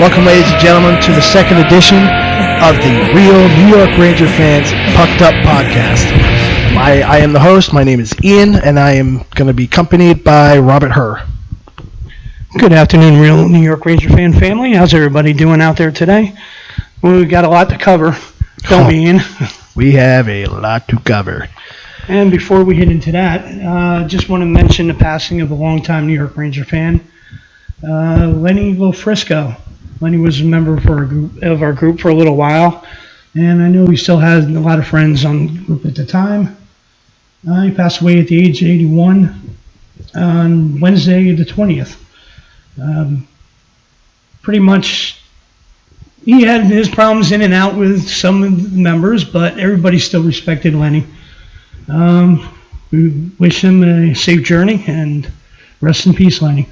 Welcome, ladies and gentlemen, to the second edition of the Real New York Ranger Fans Pucked Up Podcast. I am the host. My name is Ian, and I am going to be accompanied by Robert Herr. Good afternoon, Real New York Ranger fan family. How's everybody doing out there today? Well, we've got a lot to cover, don't we, Ian? We have a lot to cover. And before we get into that, just want to mention the passing of a longtime New York Ranger fan, Lenny Lofrisco. Lenny was a member of our group for a little while, and I know he still has a lot of friends on the group at the time. He passed away at the age of 81 on Wednesday the 20th. Pretty much, he had his problems in and out with some of the members, but everybody still respected Lenny. We wish him a safe journey, and rest in peace, Lenny.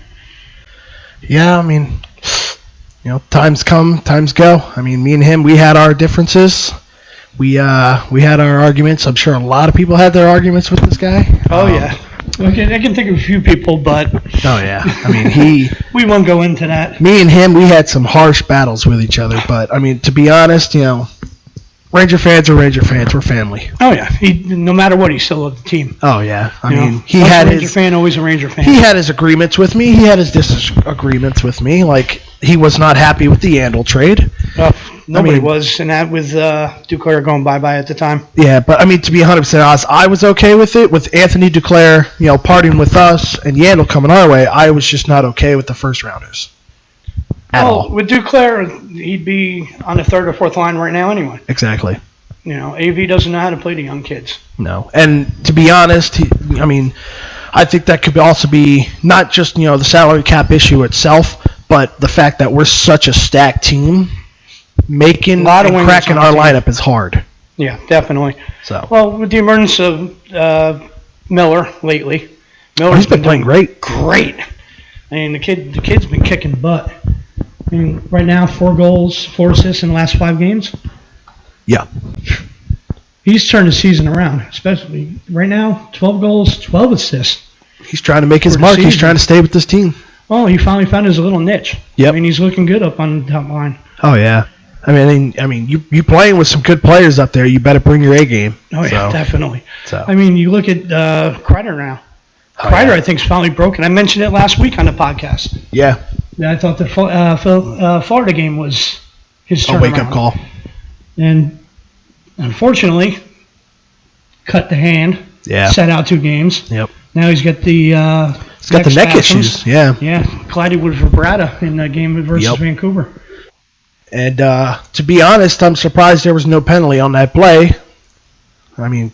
Yeah, I mean, you know, times come, times go. I mean, me and him, we had our differences. We had our arguments. I'm sure a lot of people had their arguments with this guy. Oh, yeah. Okay, I can think of a few people, but... Oh, yeah. I mean, we won't go into that. Me and him, we had some harsh battles with each other. But, I mean, to be honest, you know, Ranger fans are Ranger fans. We're family. Oh, yeah. No matter what, he still loved the team. Oh, yeah. I mean, he had Ranger fan, always a Ranger fan. He had his agreements with me. He had his disagreements with me. Like, he was not happy with the Yandel trade. Nobody was, and that with Duclair going bye-bye at the time. Yeah, but I mean, to be 100% honest, I was okay with it. With Anthony Duclair, you know, partying with us and Yandel coming our way, I was just not okay with the first rounders. At all. With Duclair, he'd be on the third or fourth line right now anyway. Exactly. You know, AV doesn't know how to play the young kids. No, and to be honest, I think that could also be not just, you know, the salary cap issue itself, but the fact that we're such a stacked team. Making and cracking our lineup is hard. Yeah, definitely. So, well, with the emergence of Miller lately, he's been playing great. Great. I mean, the kid's been kicking butt. I mean, right now, 4 goals, 4 assists in the last 5 games. Yeah. He's turned the season around, especially right now. 12 goals, 12 assists. He's trying to make his mark. He's trying to stay with this team. Oh, he finally found his little niche. Yep. I mean, he's looking good up on the top line. Oh yeah. I mean, you playing with some good players up there. You better bring your A game. Oh yeah, definitely. So. I mean, you look at Kreider now. Kreider, I think, is finally broken. I mentioned it last week on the podcast. Yeah. I thought the Florida game was his turnaround. A wake-up call. And unfortunately, cut the hand. Yeah. Set out 2 games. Yep. Now he's got the neck issues. Yeah. Yeah. Collided with Vibrata in the game versus Vancouver. And to be honest, I'm surprised there was no penalty on that play. I mean,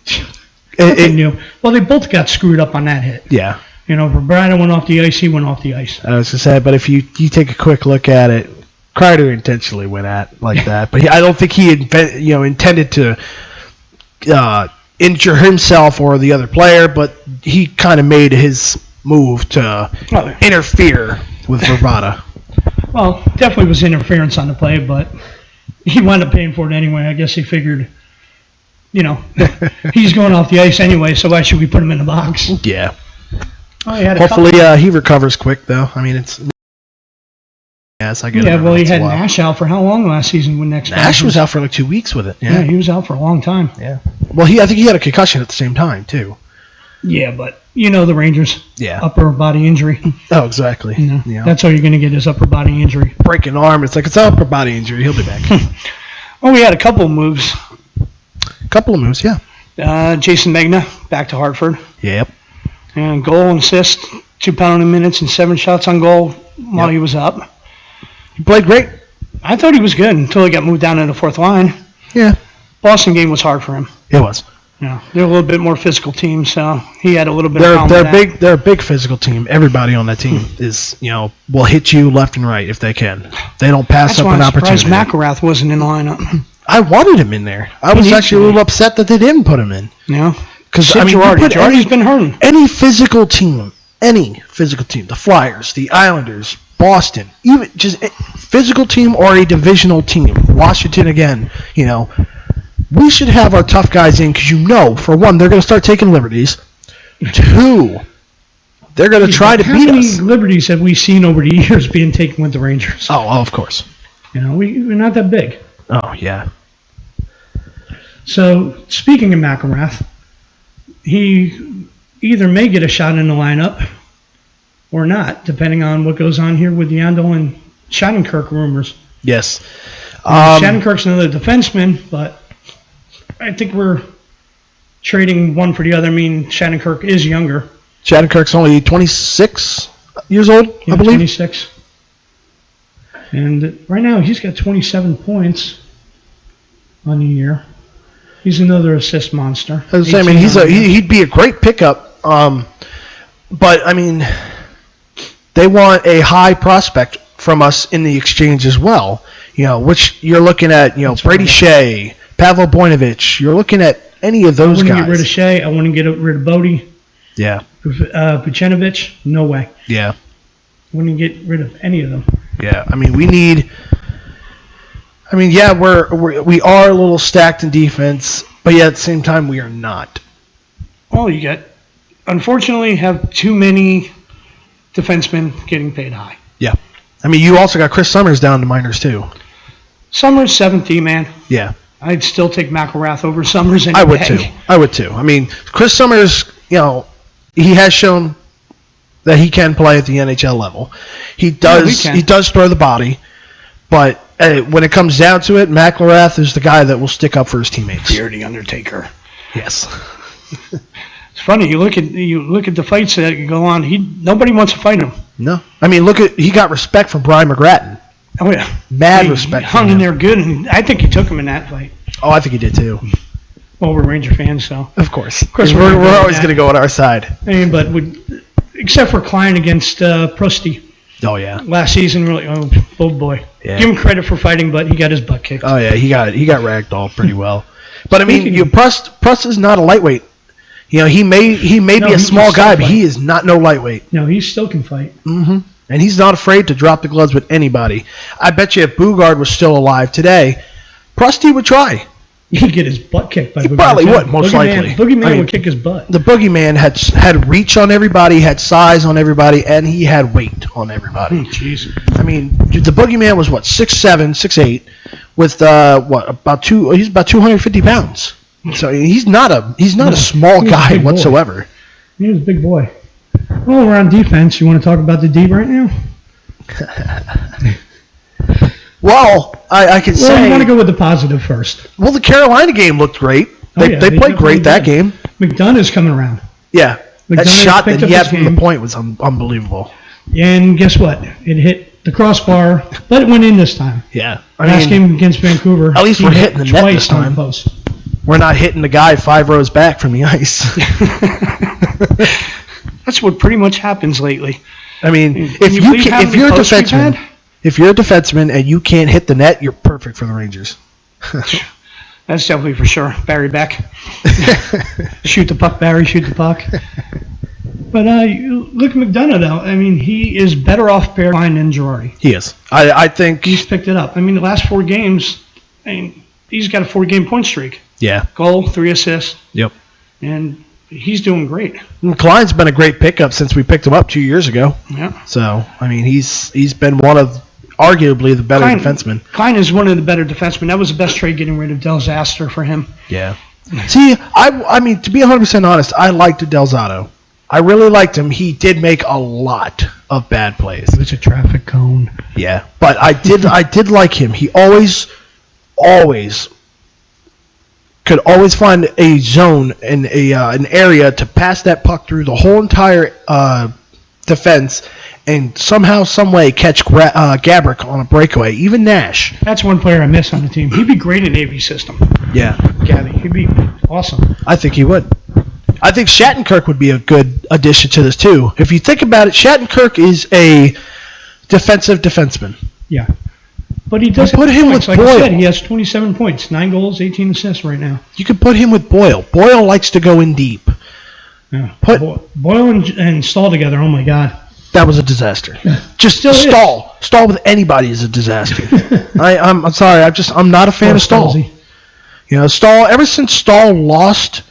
well, they both got screwed up on that hit. Yeah. You know, Vibrata went off the ice, he went off the ice. I was going to say, but if you take a quick look at it, Kreider intentionally went at like that. But I don't think he intended to injure himself or the other player, but he kind of made his move to interfere with Vibrata. Well, definitely was interference on the play, but he wound up paying for it anyway. I guess he figured, you know, he's going off the ice anyway, so why should we put him in the box? Yeah. Oh, he had hopefully he recovers quick, though. I mean, it's... Yes, I get it. Yeah, well, he had Nash out for how long last season when Nash was out for like 2 weeks with it. Yeah, he was out for a long time. Yeah. Well, I think he had a concussion at the same time, too. Yeah, but you know the Rangers. Yeah. Upper body injury. Oh, exactly. You know, yeah. That's how you're going to get his upper body injury. Break an arm. It's like it's an upper body injury. He'll be back. Well, we had a couple of moves. Yeah. Jason Megna back to Hartford. Yep. And goal and assist, 2 penalty minutes and 7 shots on goal while he was up. He played great. I thought he was good until he got moved down to the 4th line. Yeah. Boston game was hard for him. It was. Yeah, they're a little bit more physical team, so he had a little bit of problem with that. They're a big physical team. Everybody on that team is, will hit you left and right if they can. They don't pass up an opportunity. That's why I'm surprised McElrath wasn't in the lineup. I wanted him in there. I was actually a little upset that they didn't put him in. Yeah. Because Girardi's been hurting. Any physical team, the Flyers, the Islanders, Boston, even just a physical team or a divisional team, Washington again, we should have our tough guys in because for one, they're going to start taking liberties. 2, they're going to try to beat us. How many liberties have we seen over the years being taken with the Rangers? Oh, of course. We're not that big. Oh, yeah. So, speaking of McElrath, he either may get a shot in the lineup or not, depending on what goes on here with the Yandel and Shattenkirk rumors. Yes. Shattenkirk's another defenseman, but I think we're trading one for the other. I mean, Shattenkirk is younger. Shattenkirk's only 26 years old, I believe. 26. And right now, he's got 27 points on the year. He's another assist monster. I was saying, I mean, he'd be a great pickup. But, I mean, they want a high prospect from us in the exchange as well. Which you're looking at, Brady Shea, Pavel Boinovich. You're looking at any of those guys. I wouldn't get rid of Shea. I wouldn't get rid of Bodie. Yeah. Puchenovich, no way. Yeah. Wouldn't get rid of any of them. Yeah. I mean, we are a little stacked in defense, but yet at the same time, we are not. Well, unfortunately, have too many defensemen getting paid high. Yeah. I mean, you also got Chris Summers down to minors, too. Summers, 7th man. Yeah. I'd still take McElrath over Summers any I would, day. too. I would, too. I mean, Chris Summers, he has shown that he can play at the NHL level. He does throw the body, but when it comes down to it, McElrath is the guy that will stick up for his teammates. Fear the Undertaker. Yes. It's funny. You look at the fights that go on. Nobody wants to fight him. No. I mean, he got respect from Brian McGrattan. Oh yeah, mad respect. He hung in there good, and I think he took him in that fight. Oh, I think he did too. Well, we're Ranger fans, so of course, we're always going to go on our side. I mean, but except for Klein against Prusty. Oh yeah. Last season, really. Oh boy. Yeah. Give him credit for fighting, but he got his butt kicked. Oh yeah, he got ragdolled pretty well. But I mean, Prust is not a lightweight. He may be a small guy, but he is not no lightweight. No, he still can fight. Mm-hmm. And he's not afraid to drop the gloves with anybody. I bet you if Bugard was still alive today, Prusty would try. He'd get his butt kicked by Bugard. He probably would, most likely. Boogeyman would kick his butt. The Boogeyman had reach on everybody, had size on everybody, and he had weight on everybody. Jeez. I mean, the Boogeyman was 6'7", 6'8", with he's about 250 pounds. So he's not a small guy whatsoever. He was a big boy. Well, we're on defense. You want to talk about the D right now? Well, I can say... Well, you want to go with the positive first. Well, the Carolina game looked great. They played great that game. McDonough's coming around. Yeah. That shot that he had from the point was unbelievable. And guess what? It hit the crossbar, but it went in this time. Yeah. Last game against Vancouver. At least we're hitting the net this time. Post. We're not hitting the guy 5 rows back from the ice. That's what pretty much happens lately. I mean, if you're a defenseman and you can't hit the net, you're perfect for the Rangers. That's definitely for sure. Barry Beck. Shoot the puck, Barry. Shoot the puck. But look at McDonough, though. I mean, he is better off pair line than Girardi. He is. I think he's picked it up. I mean, the last 4 games, he's got a 4-game point streak. Yeah. Goal, 3 assists. Yep. And he's doing great. And Klein's been a great pickup since we picked him up 2 years ago. Yeah. So, I mean, he's been one of arguably the better defensemen. Klein is one of the better defensemen. That was the best trade, getting rid of Del Zaster for him. Yeah. See, I mean, to be 100% honest, I liked Del Zotto. I really liked him. He did make a lot of bad plays. It was a traffic cone. Yeah, but I did like him. He always could always find a zone and an area to pass that puck through the whole entire defense and somehow, some way catch Gabrick on a breakaway, even Nash. That's one player I miss on the team. He'd be great in Navy's system. Yeah. Gabby. He'd be awesome. I think he would. I think Shattenkirk would be a good addition to this, too. If you think about it, Shattenkirk is a defensive defenseman. Yeah. But he does put him with like Boyle. I said, he has 27 points, 9 goals, 18 assists right now. You could put him with Boyle. Boyle likes to go in deep. Yeah. Boyle and Stahl together, oh my God. That was a disaster. Just Still Stahl. Is. Stahl with anybody is a disaster. I'm sorry. I'm not a fan of Stahl. You know, Stahl. Ever since Stahl lost,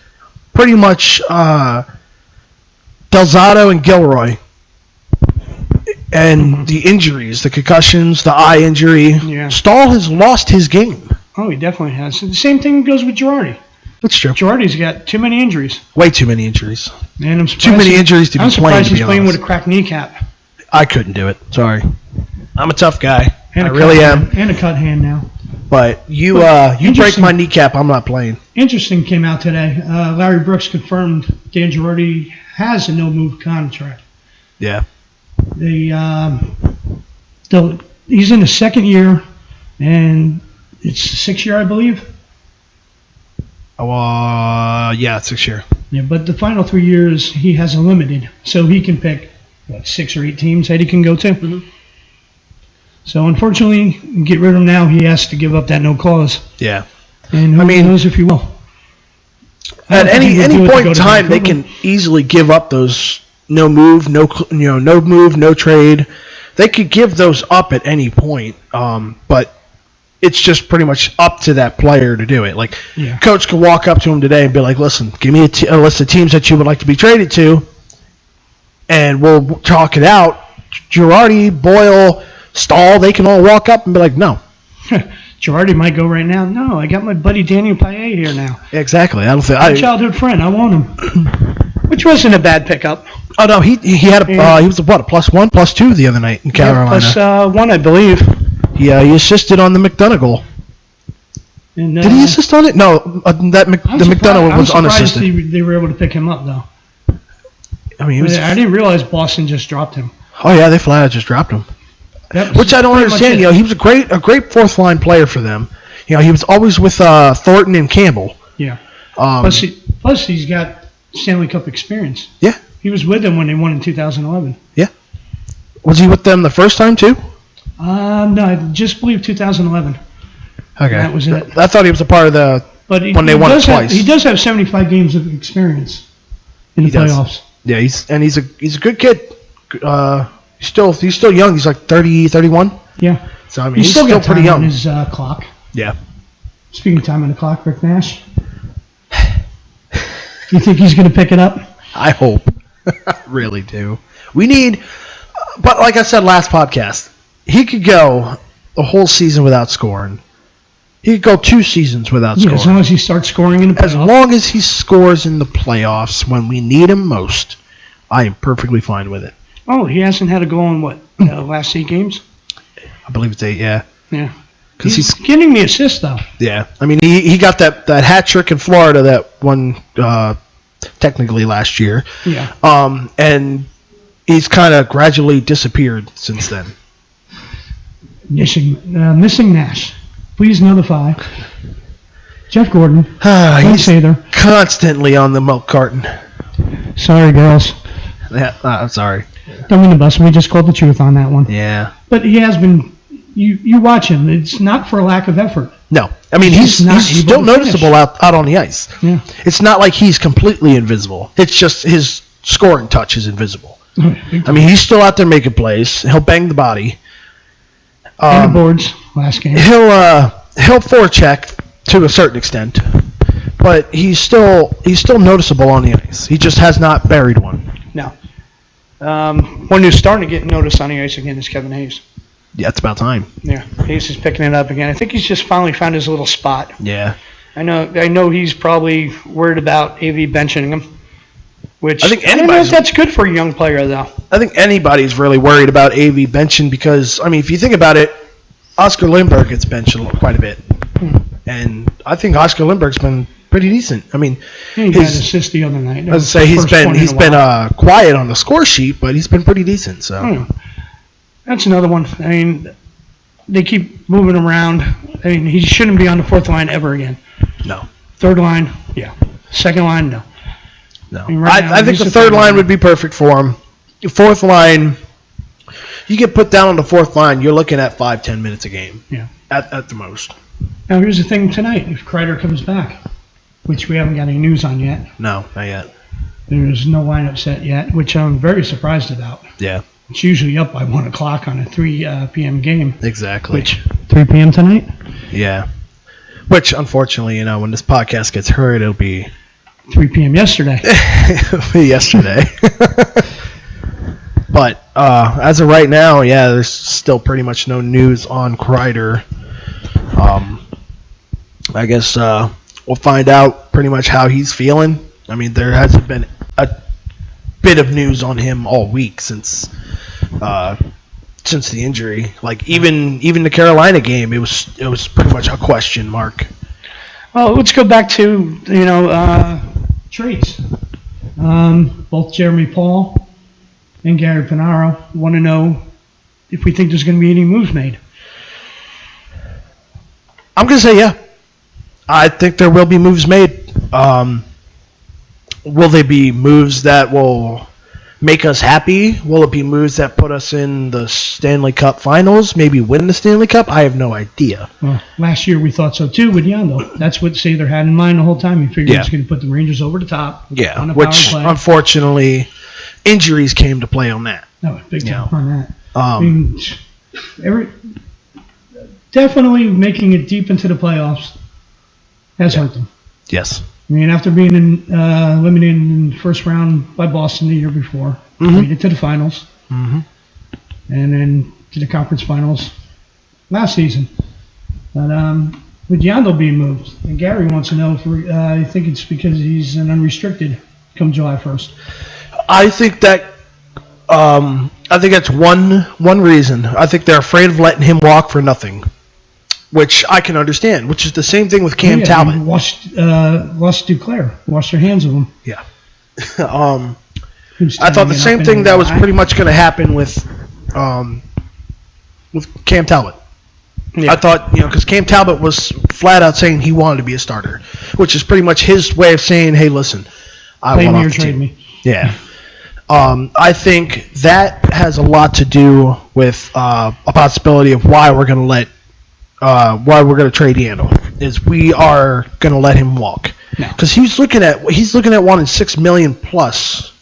pretty much Del Zotto and Gilroy, And the injuries, the concussions, the eye injury. Yeah. Stahl has lost his game. Oh, he definitely has. The same thing goes with Girardi. That's true. Girardi's got too many injuries. Way too many injuries. And I'm Too many injuries to be playing. I'm surprised he's to be playing honest. with a cracked kneecap. I couldn't do it. Sorry. I'm a tough guy. And I a really cut am. hand, and a cut hand now. But you break interesting. my kneecap, I'm not playing. Interesting came out today. Larry Brooks confirmed Dan Girardi has a no-move contract. Yeah. He's in the second year, and it's the 6th year, I believe. Yeah, it's 6 year. Yeah, but the final 3 years he has unlimited, so he can pick 6 or 8 teams that he can go to. Mm-hmm. So unfortunately, get rid of him now. He has to give up that no clause, Yeah. and who knows if he will. At any point in time, they can easily give up those no move, no trade. They could give those up at any point, but it's just pretty much up to that player to do it. Like, coach could walk up to him today and be like, "Listen, give me a list of teams that you would like to be traded to, and we'll talk it out." Girardi, Boyle, Stahl, they can all walk up and be like, "No." Girardi might go right now. No, I got my buddy Daniel Paille here now. Exactly. I don't think My childhood friend. I want him. Which wasn't a bad pickup. Oh no, he had he was a +1, +2 the other night in Carolina. +1, I believe. He assisted on the McDonough goal. And, did he assist on it? No, the McDonough was unassisted. They were able to pick him up though. I mean, I didn't realize Boston just dropped him. Oh yeah, they flat out just dropped him. Which I don't understand. He was a great fourth line player for them. He was always with Thornton and Campbell. Yeah. Plus he's got Stanley Cup experience. Yeah. He was with them when they won in 2011. Yeah. Was he with them the first time too? No, I just believe 2011. Okay. That was it. I thought he was a part of the when they won it twice. He does have 75 games of experience in the playoffs. Yeah, he's a good kid. He's still young. He's like 30, 31. Yeah. So I mean, he's still got pretty young on his clock. Yeah. Speaking of time on the clock, Rick Nash. You think he's going to pick it up? I hope. I really do. We need, but like I said last podcast, he could go the whole season without scoring. He could go 2 seasons without scoring. As long as he starts scoring in the playoffs. As long as he scores in the playoffs when we need him most, I am perfectly fine with it. Oh, he hasn't had a goal in last 8 games? I believe it's 8, yeah. Yeah. Because he's getting the assist, though. Yeah. I mean, he got that hat trick in Florida that one technically last year. Yeah. And he's kind of gradually disappeared since then. Missing Nash. Please notify Jeff Gordon. He's there. Constantly on the milk carton. Sorry, girls. Yeah, I'm sorry. Don't mean to bust him. We just called the truth on that one. Yeah. But he has been. You watch him. It's not for a lack of effort. No. I mean, he's still noticeable out on the ice. Yeah. It's not like he's completely invisible. It's just his scoring touch is invisible. I mean, he's still out there making plays. He'll bang the body. And the boards last game. He'll forecheck to a certain extent, but he's still noticeable on the ice. He just has not buried one. No. One who's starting to get noticed on the ice again is Kevin Hayes. Yeah, it's about time. Yeah, Hayes is picking it up again. I think he's just finally found his little spot. Yeah. I know he's probably worried about AV benching him, which I don't know if that's good for a young player, though. I think anybody's really worried about AV benching because, I mean, if you think about it, Oscar Lindbergh gets benched quite a bit. And I think Oscar Lindbergh's been pretty decent. I mean, he got an assist the other night. I was say he's been quiet on the score sheet, but he's been pretty decent. So that's another one. I mean, they keep moving around. I mean, he shouldn't be on the 4th line ever again. No. 3rd line, yeah. 2nd line, no. No. I mean, I think the 3rd line would be perfect for him. 4th line, you get put down on the 4th line, you're looking at 5-10 minutes a game. Yeah. At the most. Now, here's the thing tonight. If Kreider comes back, which we haven't got any news on yet. No, not yet. There's no lineup set yet, which I'm very surprised about. Yeah. It's usually up by 1 o'clock on a 3 p.m. game. Exactly. Which, 3 p.m. tonight? Yeah. Which, unfortunately, when this podcast gets heard, it'll be 3 p.m. yesterday. It'll be yesterday. But as of right now, yeah, there's still pretty much no news on Kreider. I guess we'll find out pretty much how he's feeling. I mean, there hasn't been a bit of news on him all week since the injury. Like even the Carolina game, it was pretty much a question mark. Well, let's go back to trades. Both Jeremy Paul and Gary Pinaro want to know if we think there's going to be any moves made. I'm going to say yeah. I think there will be moves made. Will they be moves that will make us happy? Will it be moves that put us in the Stanley Cup Finals? Maybe win the Stanley Cup? I have no idea. Well, last year we thought so too with Yandel. That's what Sather had in mind the whole time. He figured he was going to put the Rangers over the top. Yeah, on a which power play. Unfortunately, injuries came to play on that. No, big time on that. I mean, definitely making it deep into the playoffs has hurt them. Yes. I mean, after being eliminated in the first round by Boston the year before, made it to the finals, and then to the conference finals last season. But with Yandel being moved, and Gary wants to know if I think it's because he's an unrestricted come July 1st. I think that's one reason. I think they're afraid of letting him walk for nothing, which I can understand, which is the same thing with Cam Talbot. Lost Duclair. Washed their hands of him. Yeah. I thought the same thing that was pretty much going to happen with Cam Talbot. Yeah. I thought, because Cam Talbot was flat out saying he wanted to be a starter, which is pretty much his way of saying, hey, listen, I want to trade me. Yeah. I think that has a lot to do with a possibility of why we're going to trade Yandel, is we are going to let him walk. Because he's looking at wanting $6 million plus,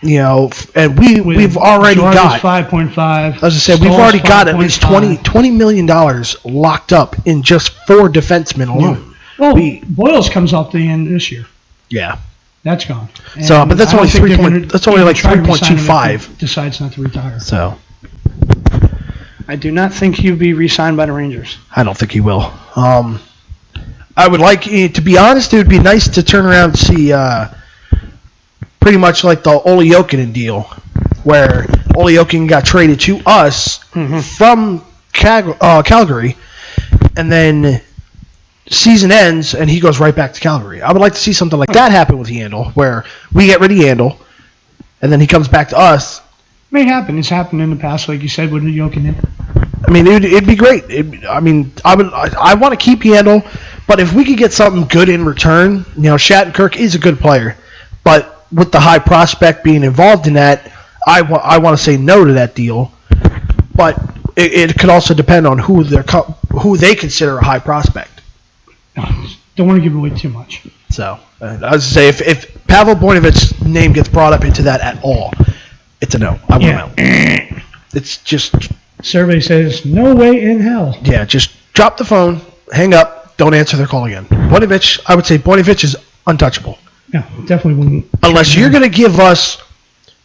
and we've already got 5.5. As I said, we've already got at least $20 million locked up in just 4 defensemen alone. Well, Boyles comes off the end this year. Yeah. That's gone. So, but that's only That's only like 3.25. Decides not to retire. So, I do not think he'll be re-signed by the Rangers. I don't think he will. I would like, to be honest, it would be nice to turn around and see pretty much like the Olli Jokinen deal, where Olli Jokinen got traded to us from Calgary, and then season ends and he goes right back to Calgary. I would like to see something like that happen with Yandel, where we get rid of Yandel, and then he comes back to us. May happen. It's happened in the past, like you said, with Jokinen. I mean, it'd be great. I want to keep Yandel, but if we could get something good in return, Shattenkirk is a good player, but with the high prospect being involved in that, I want to say no to that deal. But it could also depend on who they consider a high prospect. Don't want to give away too much. So, I was to say, if Pavel Boynevich's name gets brought up into that at all, it's a no. I want him out. It's just... Survey says, no way in hell. Yeah, just drop the phone, hang up, don't answer their call again. Boynovich, I would say Boynovich is untouchable. Yeah, definitely wouldn't. Unless you're going to give us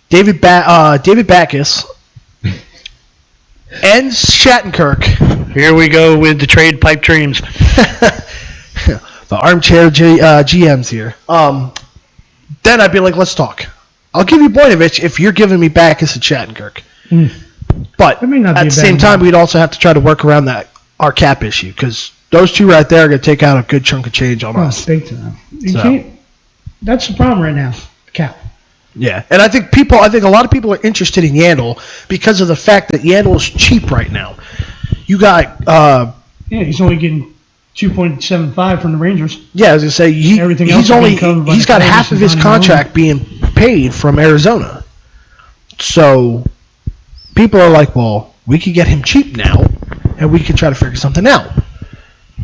David Backes and Shattenkirk. Here we go with the trade pipe dreams. The armchair GMs here. Then I'd be like, let's talk. I'll give you Boynovich if you're giving me Backes and Shattenkirk. But at the same time, we'd also have to try to work around our cap issue, because those two right there are going to take out a good chunk of change on us. Big time. That's the problem right now, cap. Yeah, and I think a lot of people are interested in Yandel because of the fact that Yandel is cheap right now. You got he's only getting 2.75 from the Rangers. Yeah, I was gonna say he's got half of his contract being paid from Arizona. So people are like, well, we could get him cheap now, and we can try to figure something out.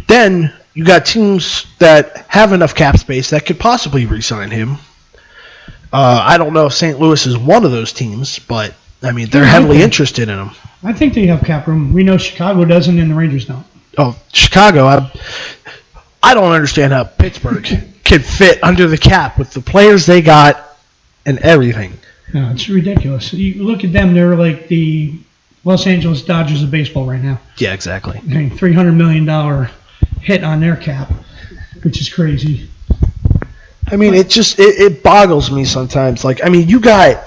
Then you got teams that have enough cap space that could possibly re-sign him. I don't know if St. Louis is one of those teams, but I mean they're heavily interested in him. I think they have cap room. We know Chicago doesn't, and the Rangers don't. Oh, Chicago! I don't understand how Pittsburgh can fit under the cap with the players they got and everything. No, it's ridiculous. You look at them; they're like the Los Angeles Dodgers of baseball right now. Yeah, exactly. I mean, $300 million hit on their cap, which is crazy. I mean, it boggles me sometimes. Like, I mean, you got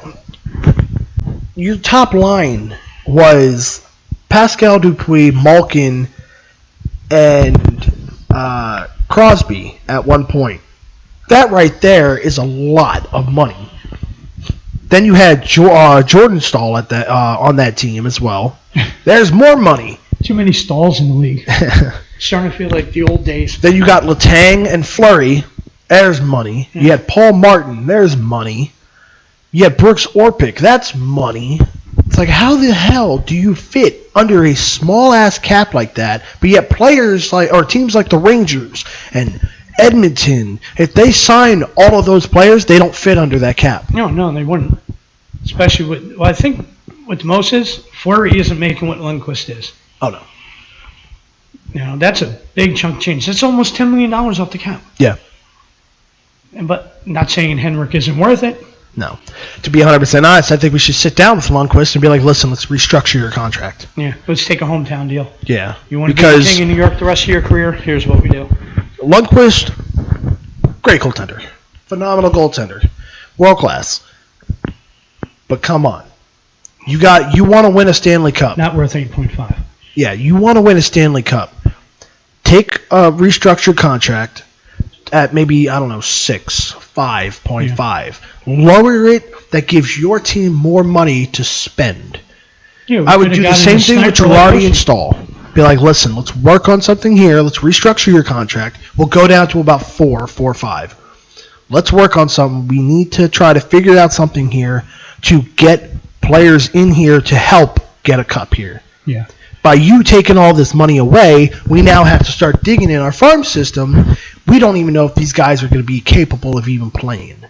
your top line was Pascal Dupuis, Malkin, and Crosby at one point. That right there is a lot of money. Then you had Jordan Stahl at that on that team as well. There's more money. Too many stalls in the league. Starting to feel like the old days. Then you got Letang and Fleury. There's money. Yeah. You had Paul Martin. There's money. You had Brooks Orpik. That's money. It's like, how the hell do you fit under a small-ass cap like that, but yet players like or teams like the Rangers and Edmonton, if they sign all of those players, they don't fit under that cap. No, they wouldn't. Especially with, well, I think what the most is, Fleury isn't making what Lundqvist is. Oh, no. You know, that's a big chunk of change. That's almost $10 million off the cap. Yeah. But not saying Henrik isn't worth it. No. To be 100% honest, I think we should sit down with Lundqvist and be like, listen, let's restructure your contract. Yeah, let's take a hometown deal. Yeah. You want to be the king in New York the rest of your career? Here's what we do. Lundqvist, great goaltender. Phenomenal goaltender. World class. But come on. You want to win a Stanley Cup. Not worth 8.5. Yeah, you want to win a Stanley Cup. Take a restructured contract at maybe, 5.5. Lower it. That gives your team more money to spend. Yeah, I would do the same thing with Girardi and Stahl. Be like, listen, let's work on something here. Let's restructure your contract. We'll go down to about 4 or 5. Let's work on something. We need to try to figure out something here to get players in here to help get a cup here. Yeah. By you taking all this money away, we now have to start digging in our farm system. We don't even know if these guys are going to be capable of even playing.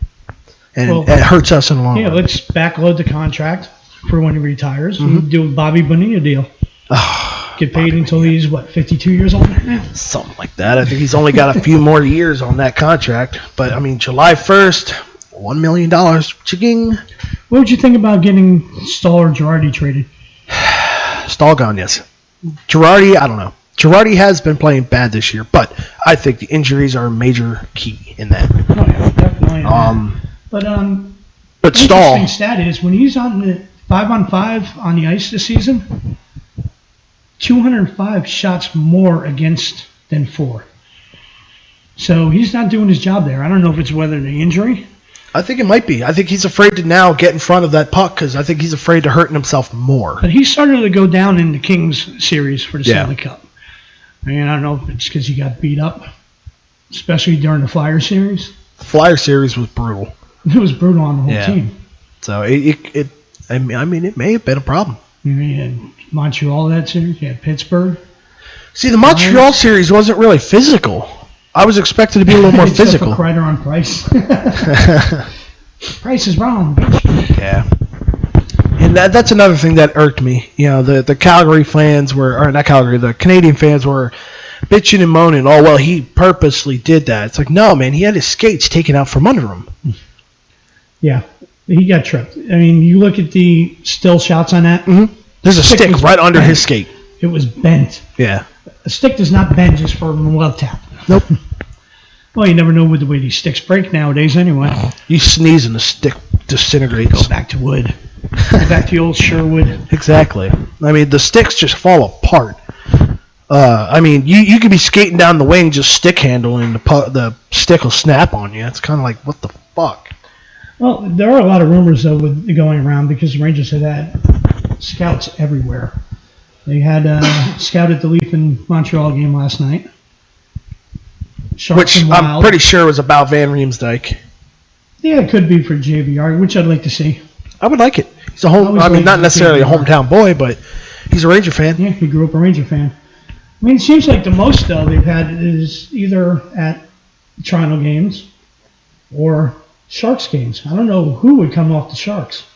And it hurts us in the long run. Yeah, let's backload the contract for when he retires. Mm-hmm. Do a Bobby Bonilla deal. Get paid until he's, 52 years old now? Something like that. I think he's only got a few more years on that contract. But, I mean, July 1st, $1 million. Ching. What would you think about getting Stahl or Girardi traded? Stahl gone, yes. Girardi, I don't know. Girardi has been playing bad this year, but I think the injuries are a major key in that. Oh, yeah, definitely. But Stahl. The interesting stat is when he's on the 5-on-5 on the ice this season, 205 shots more against than for. So he's not doing his job there. I don't know if it's whether the injury. I think it might be. I think he's afraid to now get in front of that puck because I think he's afraid of hurting himself more. But he started to go down in the Kings series for the Stanley Cup. I mean, I don't know if it's because he got beat up, especially during the Flyer series. The Flyer series was brutal. It was brutal on the whole team. So it may have been a problem. You had Montreal that series. You had Pittsburgh. See, the Montreal series wasn't really physical. I was expecting to be a little more physical. Except for Kreider on Price. Price is wrong, bitch. Yeah. And that's another thing that irked me. You know, the Calgary fans the Canadian fans were bitching and moaning, oh, well, he purposely did that. It's like, no, man, he had his skates taken out from under him. Yeah, he got tripped. I mean, you look at the still shots on that. Mm-hmm. There's a stick right under his skate. It was bent. Yeah. A stick does not bend just for a love tap. Nope. Well, you never know with the way these sticks break nowadays anyway. You sneeze and the stick disintegrates. Go back to wood. Go back to the old Sherwood. Exactly. I mean, the sticks just fall apart. I mean, you could be skating down the wing just stick handling and the stick will snap on you. It's kind of like, what the fuck? Well, there are a lot of rumors, though, going around because the Rangers have had scouts everywhere. They had a scout at the Leaf and Montreal game last night. Which I'm pretty sure was about Van Riemsdyk. Yeah, it could be for JVR, which I'd like to see. I would like it. He's not necessarily a hometown boy, but he's a Ranger fan. Yeah, he grew up a Ranger fan. I mean, it seems like the most, though, they've had is either at Toronto games or Sharks games. I don't know who would come off the Sharks.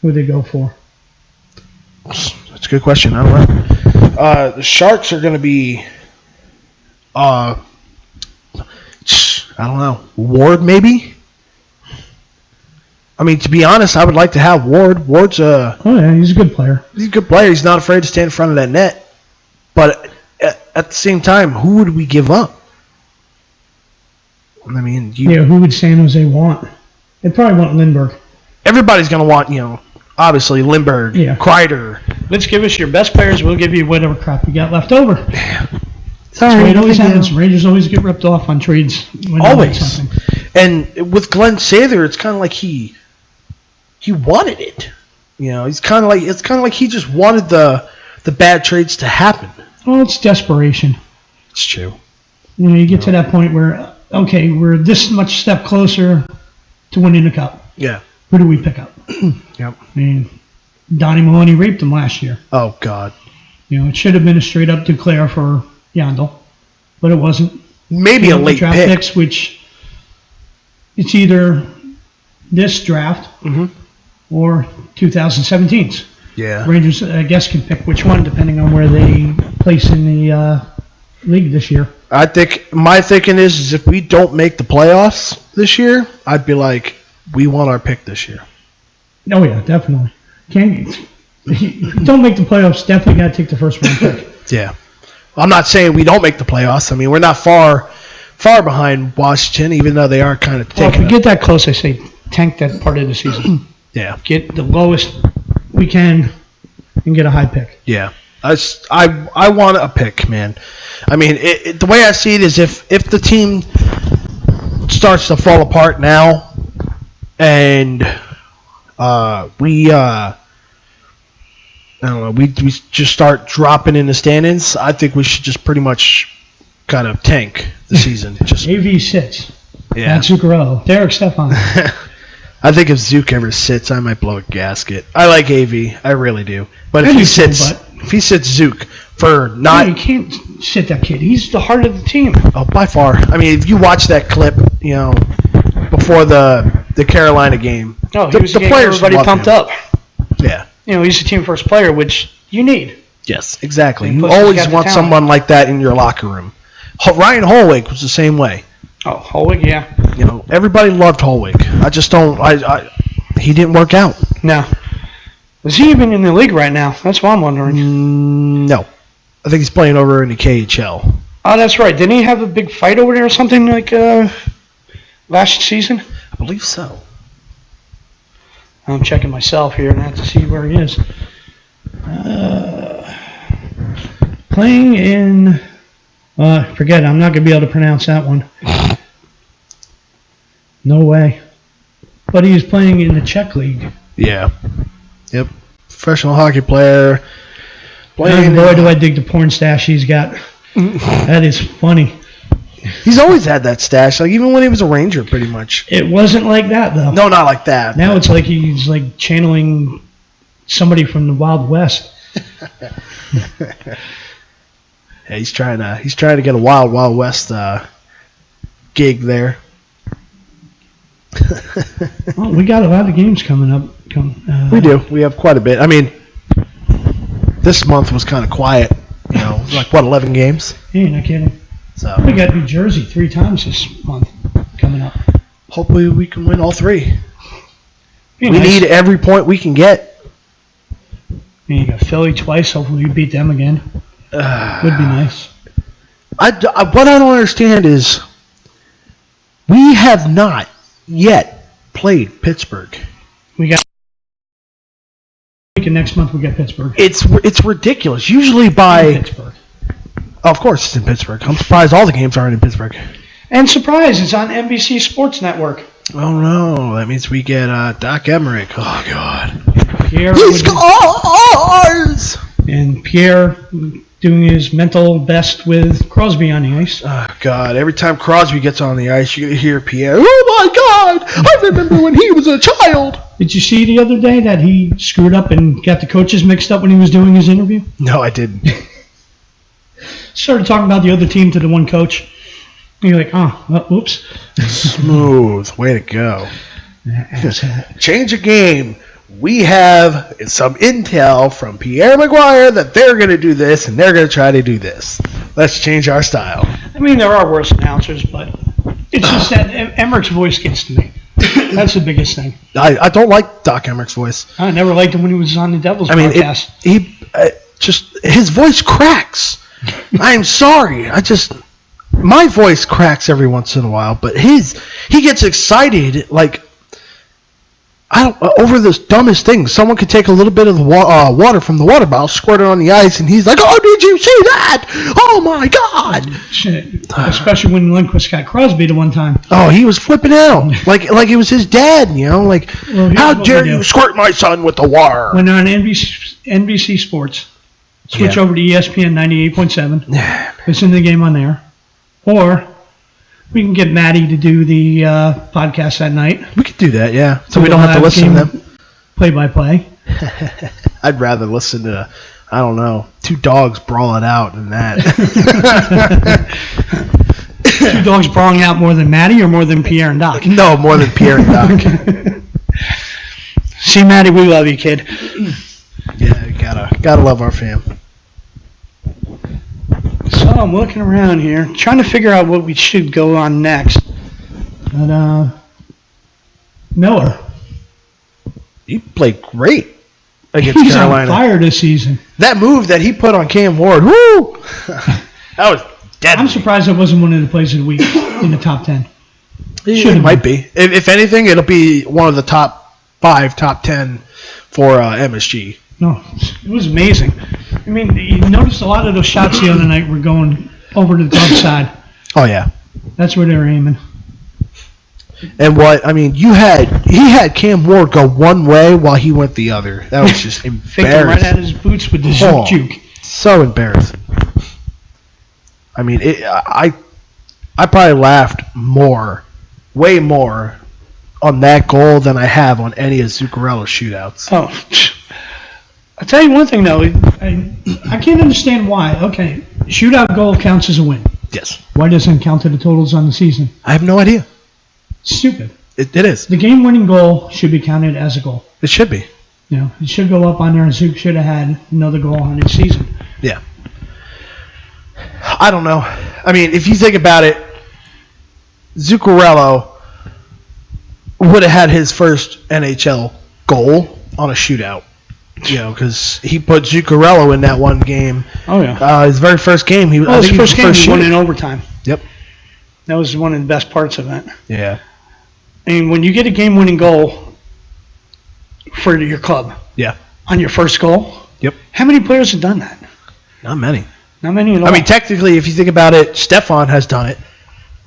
Who would they go for? That's a good question. I don't know. The Sharks are going to be, I don't know, Ward maybe? I mean, to be honest, I would like to have Ward. Ward's Oh, yeah, he's a good player. He's a good player. He's not afraid to stand in front of that net. But at the same time, who would we give up? I mean, who would San Jose want? They'd probably want Lindbergh. Everybody's going to want, obviously Lindbergh, Kreider. Let's give us your best players. We'll give you whatever crap you got left over. Sorry, it always happens. Rangers always get ripped off on trades. Always. And with Glenn Sather, it's kind of like he wanted it. It's kind of like he just wanted the bad trades to happen. Well, it's desperation. It's true. You get to that point where, okay, we're this much step closer to winning the cup. Yeah. Who do we pick up? Yep. I mean, Donnie Maloney raped him last year. Oh, God. It should have been a straight-up declare for Yandel, but it wasn't. Maybe a late draft pick. Picks, which it's either this draft or 2017's. Yeah. Rangers, I guess, can pick which one depending on where they place in the league this year. I think my thinking is if we don't make the playoffs this year, I'd be like, we want our pick this year. Oh yeah, definitely. Don't make the playoffs. Definitely got to take the first round pick. Yeah, I'm not saying we don't make the playoffs. I mean, we're not far behind Washington, even though they are kind of taking. Well, if we get that close, I say tank that part of the season. Yeah. Get the lowest we can and get a high pick. Yeah. I want a pick, man. I mean, the way I see it is if the team starts to fall apart now and we just start dropping in the standings, I think we should just pretty much kind of tank the season. Just AV sits. Yeah. Not Zuccarello. Derek Stefan. I think if Zook ever sits, I might blow a gasket. I like AV. I really do. But if he sits Zook for not... No, you can't sit that kid. He's the heart of the team. Oh, by far. I mean, if you watch that clip, before the Carolina game, he was the players everybody pumped up. Yeah. He's the team first player, which you need. Yes, exactly. You always want someone like that in your locker room. Ryan Holwick was the same way. Oh, Holwick, yeah. Everybody loved Holwick. I just don't. He didn't work out. No. Is he even in the league right now? That's what I'm wondering. No. I think he's playing over in the KHL. Oh, that's right. Didn't he have a big fight over there or something like last season? I believe so. I'm checking myself here and I have to see where he is. Playing in... forget it. I'm not going to be able to pronounce that one. No way. But he was playing in the Czech League. Yeah. Yep. Professional hockey player. And boy, do I dig the porn stash he's got. That is funny. He's always had that stash, like even when he was a Ranger, pretty much. It wasn't like that, though. No, not like that. Now it's like he's like channeling somebody from the Wild West. Yeah, he's trying to get a Wild West gig there. Well, we got a lot of games coming up. We do. We have quite a bit. I mean, this month was kind of quiet. It was like 11 games. Yeah, no kidding. So we got New Jersey 3 times this month coming up. Hopefully, we can win all 3. We need every point we can get. You got Philly twice. Hopefully, we beat them again. Would be nice. What I don't understand is we have not yet played Pittsburgh. We got next month. We got Pittsburgh. It's ridiculous. Usually by Pittsburgh. Oh, of course, it's in Pittsburgh. I'm surprised all the games aren't in Pittsburgh. And surprise, it's on NBC Sports Network. Oh no, that means we get Doc Emmerich. Oh God, Pierre. He scores! And Pierre doing his mental best with Crosby on the ice. Oh, God. Every time Crosby gets on the ice, you hear Pierre, oh, my God, I remember when he was a child. Did you see the other day that he screwed up and got the coaches mixed up when he was doing his interview? No, I didn't. Started talking about the other team to the one coach. And you're like, oops. Smooth. Way to go. Change of game. We have some intel from Pierre Maguire that they're going to do this and they're going to try to do this. Let's change our style. I mean, there are worse announcers, but it's just that Emmerich's voice gets to me. That's the biggest thing. I don't like Doc Emmerich's voice. I never liked him when he was on the Devils podcast. His voice cracks. I'm sorry. My voice cracks every once in a while, but he gets excited like over the dumbest things. Someone could take a little bit of the water from the water bottle, squirt it on the ice, and he's like, "Oh, did you see that? Oh my God!" Shit. Especially when Lundqvist got Crosby to one time. Oh, he was flipping out like it was his dad, Like, how dare you squirt my son with the water? When on NBC Sports, switch over to ESPN 98.7. Listen to the game on there, or we can get Maddie to do the podcast that night. We could do that, yeah. So we don't have to listen to them. Play-by-play. I'd rather listen to, I don't know, two dogs brawling out than that. Two dogs brawling out more than Maddie or more than Pierre and Doc? No, more than Pierre and Doc. See, Maddie, we love you, kid. Yeah, gotta love our fam. So I'm looking around here, trying to figure out what we should go on next. But Miller, he played great against he's Carolina. on fire this season. That move that he put on Cam Ward, woo! That was deadly. I'm surprised that wasn't one of the plays of the week in the top 10. It might be. If anything, it'll be one of the top 5, top 10 for MSG. No, it was amazing. I mean, you noticed a lot of those shots the other night were going over to the top side. Oh, yeah. That's where they were aiming. And he had Cam Ward go one way while he went the other. That was just embarrassing. Right at his boots with the juke. So embarrassing. I mean, I probably laughed way more on that goal than I have on any of Zuccarello's shootouts. Oh, I'll tell you one thing, though. I can't understand why. Okay, shootout goal counts as a win. Yes. Why doesn't it count to the totals on the season? I have no idea. Stupid. It is. The game-winning goal should be counted as a goal. It should be. It should go up on there, and Zook should have had another goal on his season. Yeah. I don't know. I mean, if you think about it, Zuccarello would have had his first NHL goal on a shootout. Because he put Zuccarello in that one game. Oh, yeah. His very first game. He won in overtime. Yep. That was one of the best parts of that. Yeah. I mean, when you get a game-winning goal for your club. Yeah. On your first goal. Yep. How many players have done that? Not many. Not many at all. I mean, technically, if you think about it, Stefan has done it.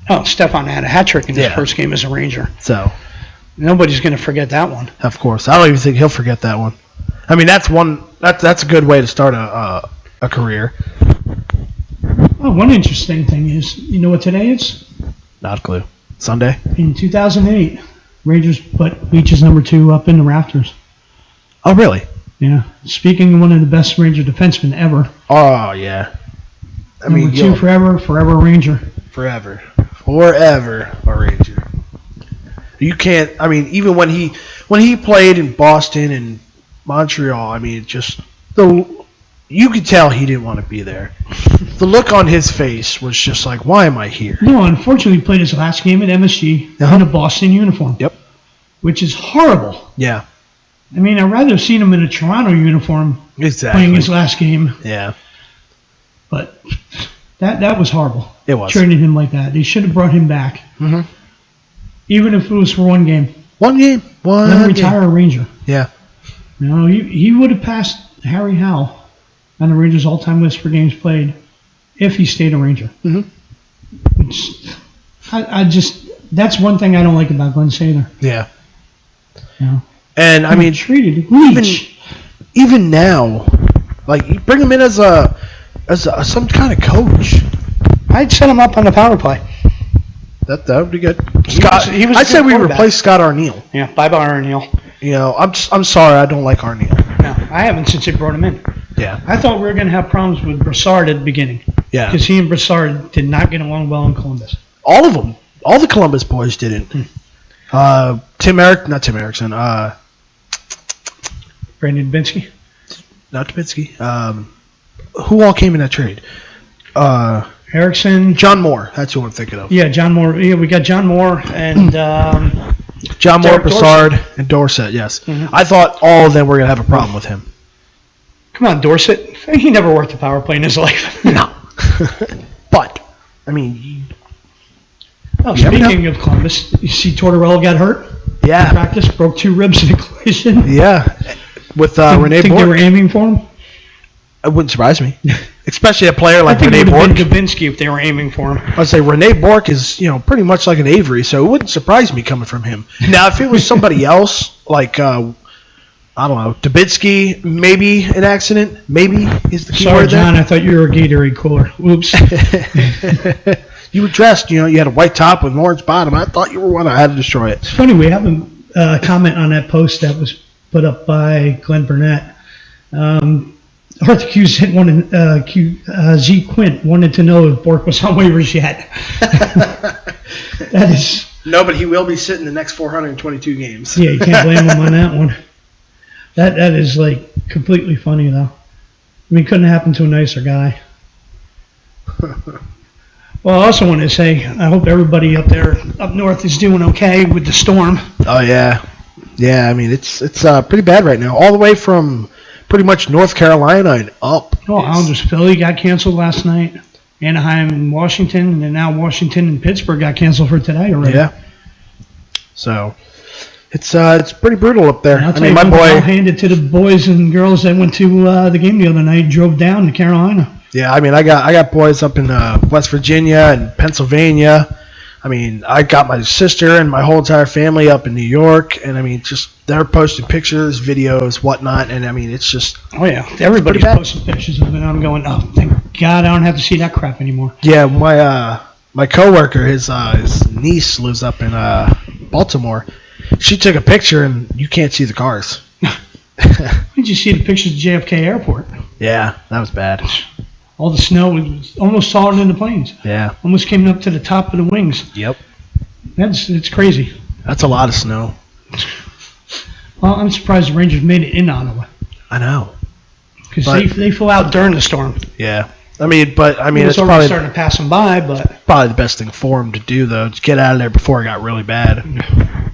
Oh, Stefan had a hat trick in his first game as a Ranger. So. Nobody's going to forget that one. Of course. I don't even think he'll forget that one. I mean, that's a good way to start a career. Well, one interesting thing is, you know what today is? Not a clue. Sunday? In 2008, Rangers put Beach's number 2 up in the rafters. Oh, really? Yeah. Speaking of one of the best Ranger defensemen ever. Oh, yeah. Number 2 forever a Ranger. Forever a Ranger. You can't. I mean, even when he played in Boston and Montreal, I mean, you could tell he didn't want to be there. The look on his face was just like, why am I here? No, unfortunately, he played his last game at MSG in a Boston uniform. Yep. Which is horrible. Yeah. I mean, I'd rather have seen him in a Toronto uniform playing his last game. Yeah. But that was horrible. It was. Trading him like that. They should have brought him back. Mm-hmm. Even if it was for one game. Let him retire a Ranger. Yeah. He would have passed Harry Howe on the Rangers' all-time list for games played if he stayed a Ranger. Mm-hmm. That's one thing I don't like about Glenn Sather. Yeah. And I mean, treated even now, like you bring him in as some kind of coach. I'd set him up on the power play. That would be good. I'd say we replace Scott Arniel. Yeah, bye-bye Arniel. I'm sorry, I don't like Arniel. No, I haven't since they brought him in. Yeah. I thought we were going to have problems with Brassard at the beginning. Yeah. Because he and Brassard did not get along well in Columbus. All of them. All the Columbus boys didn't. Not Tim Erickson. Brandon Dubinsky. Not Dubinsky. Who all came in that trade? Erickson. John Moore. That's who I'm thinking of. Yeah, John Moore. Yeah, we got John Moore and John Moore, Derek Dorsett. Brassard, and Dorsett, yes. Mm-hmm. I thought all of them were going to have a problem with him. Come on, Dorsett. He never worked a power play in his life. No. But, I mean... Speaking of Columbus, you see Tortorella got hurt? Yeah. In practice, broke 2 ribs in a collision. Yeah. With Rene Think Bork. they were aiming for him? It wouldn't surprise me. Especially a player like Rene I think it would Bork. have been Gabinski if they were aiming for him. I'd say Rene Bork is, pretty much like an Avery, so it wouldn't surprise me coming from him. Now, if it was somebody else, like, I don't know, Dubinsky, maybe an accident, maybe is the key Sorry, word there. John, I thought you were a Gatorade cooler. Oops. You were dressed, you had a white top with an orange bottom. I thought you were one. I had to destroy it. It's funny, we have a comment on that post that was put up by Glenn Burnett. Arthur Q said Z Quint wanted to know if Bork was on waivers yet. That is... No, but he will be sitting the next 422 games. Yeah, you can't blame him on that one. That is, completely funny, though. I mean, couldn't happen to a nicer guy. Well, I also want to say, I hope everybody up north is doing okay with the storm. Oh, yeah. Yeah, I mean, it's pretty bad right now. All the way from pretty much North Carolina and up. Oh, Islanders Philly got canceled last night. Anaheim and Washington, and then now Washington and Pittsburgh got canceled for today already. Yeah. So, it's pretty brutal up there. I mean, my boy... I'll hand it to the boys and girls that went to the game the other night, drove down to Carolina. Yeah, I mean, I got boys up in West Virginia and Pennsylvania. I mean, I got my sister and my whole entire family up in New York, and I mean, just they're posting pictures, videos, whatnot, and I mean, it's just... Oh, yeah. Everybody's posting pictures of it, and I'm going, oh, thank God I don't have to see that crap anymore. Yeah, my coworker, his niece lives up in Baltimore. She took a picture, and you can't see the cars. Did you see the pictures of JFK Airport? Yeah, that was bad. All the snow was almost solid in the planes. Yeah. Almost came up to the top of the wings. Yep. It's crazy. That's a lot of snow. Well, I'm surprised the Rangers made it in Ottawa. I know. Because they flew out during the storm. Yeah. I mean, it's probably starting to pass them by, but... Probably the best thing for them to do, though, is get out of there before it got really bad.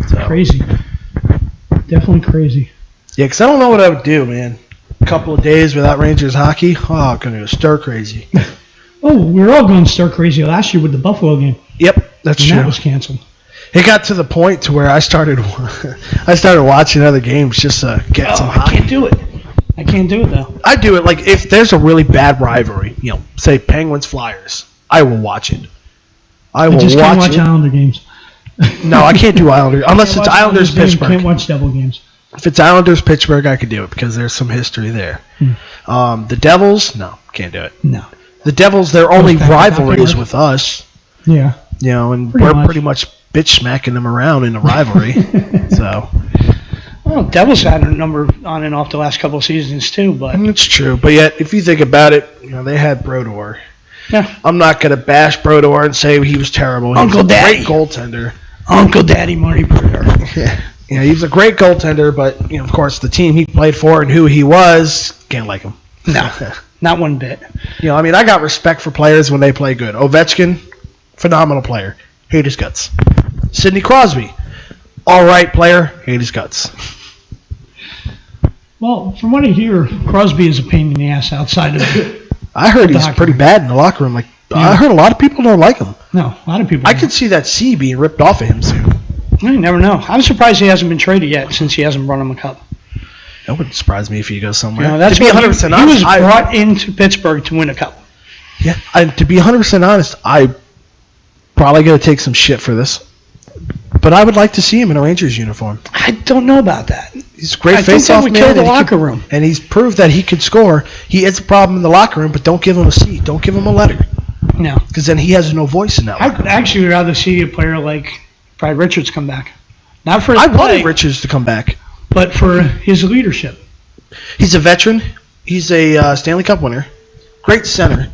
So. Crazy. Definitely crazy. Yeah, because I don't know what I would do, man. A couple of days without Rangers hockey, I'm going to go stir crazy. Oh, we were all going stir crazy last year with the Buffalo game. Yep, that's true. That was canceled. It got to the point to where I started watching other games just to get some hockey. I can't do it. I can't do it, though. I do it, like, if there's a really bad rivalry, say Penguins-Flyers, I will watch it. I just can't watch Islander games. No, I can't do Islanders, unless it's Islanders-Pittsburgh. Can't watch Devil games. If it's Islanders-Pittsburgh, I could do it because there's some history there. The Devils, no, can't do it. No. The Devils, their only rivalry is with us. Yeah. And we're pretty much bitch smacking them around in a rivalry. So. Well, Devils had a number on and off the last couple of seasons too, but it's true. But yet, if you think about it, they had Brodeur. Yeah. I'm not gonna bash Brodeur and say he was terrible. He Uncle was a Daddy. great goaltender. Uncle Daddy Marty Brodeur. Yeah, he was a great goaltender, but of course, the team he played for and who he was, can't like him. No, not one bit. I mean, I got respect for players when they play good. Ovechkin, phenomenal player, hate his guts. Sidney Crosby, all right player, hate his guts. Well, from what I hear, Crosby is a pain in the ass outside of it. I heard he's pretty bad in the locker room. I heard a lot of people don't like him. No, a lot of people I could see that C being ripped off of him soon. You never know. I'm surprised he hasn't been traded yet since he hasn't brought him a cup. That wouldn't surprise me if he goes somewhere. That's to be 100% honest. He was brought into Pittsburgh to win a cup. Yeah, to be 100% honest, I'm probably going to take some shit for this. But I would like to see him in a Rangers uniform. I don't know about that. He's a great face-off man. Kill the locker room. And he's proved that he could score. He is a problem in the locker room, but don't give him a seat. Don't give him a letter. No. Because then he has no voice in that locker room. I'd actually rather see a player like Brad Richards come back. Not for his I play, wanted Richards to come back. But for his leadership. He's a veteran. He's a Stanley Cup winner. Great center.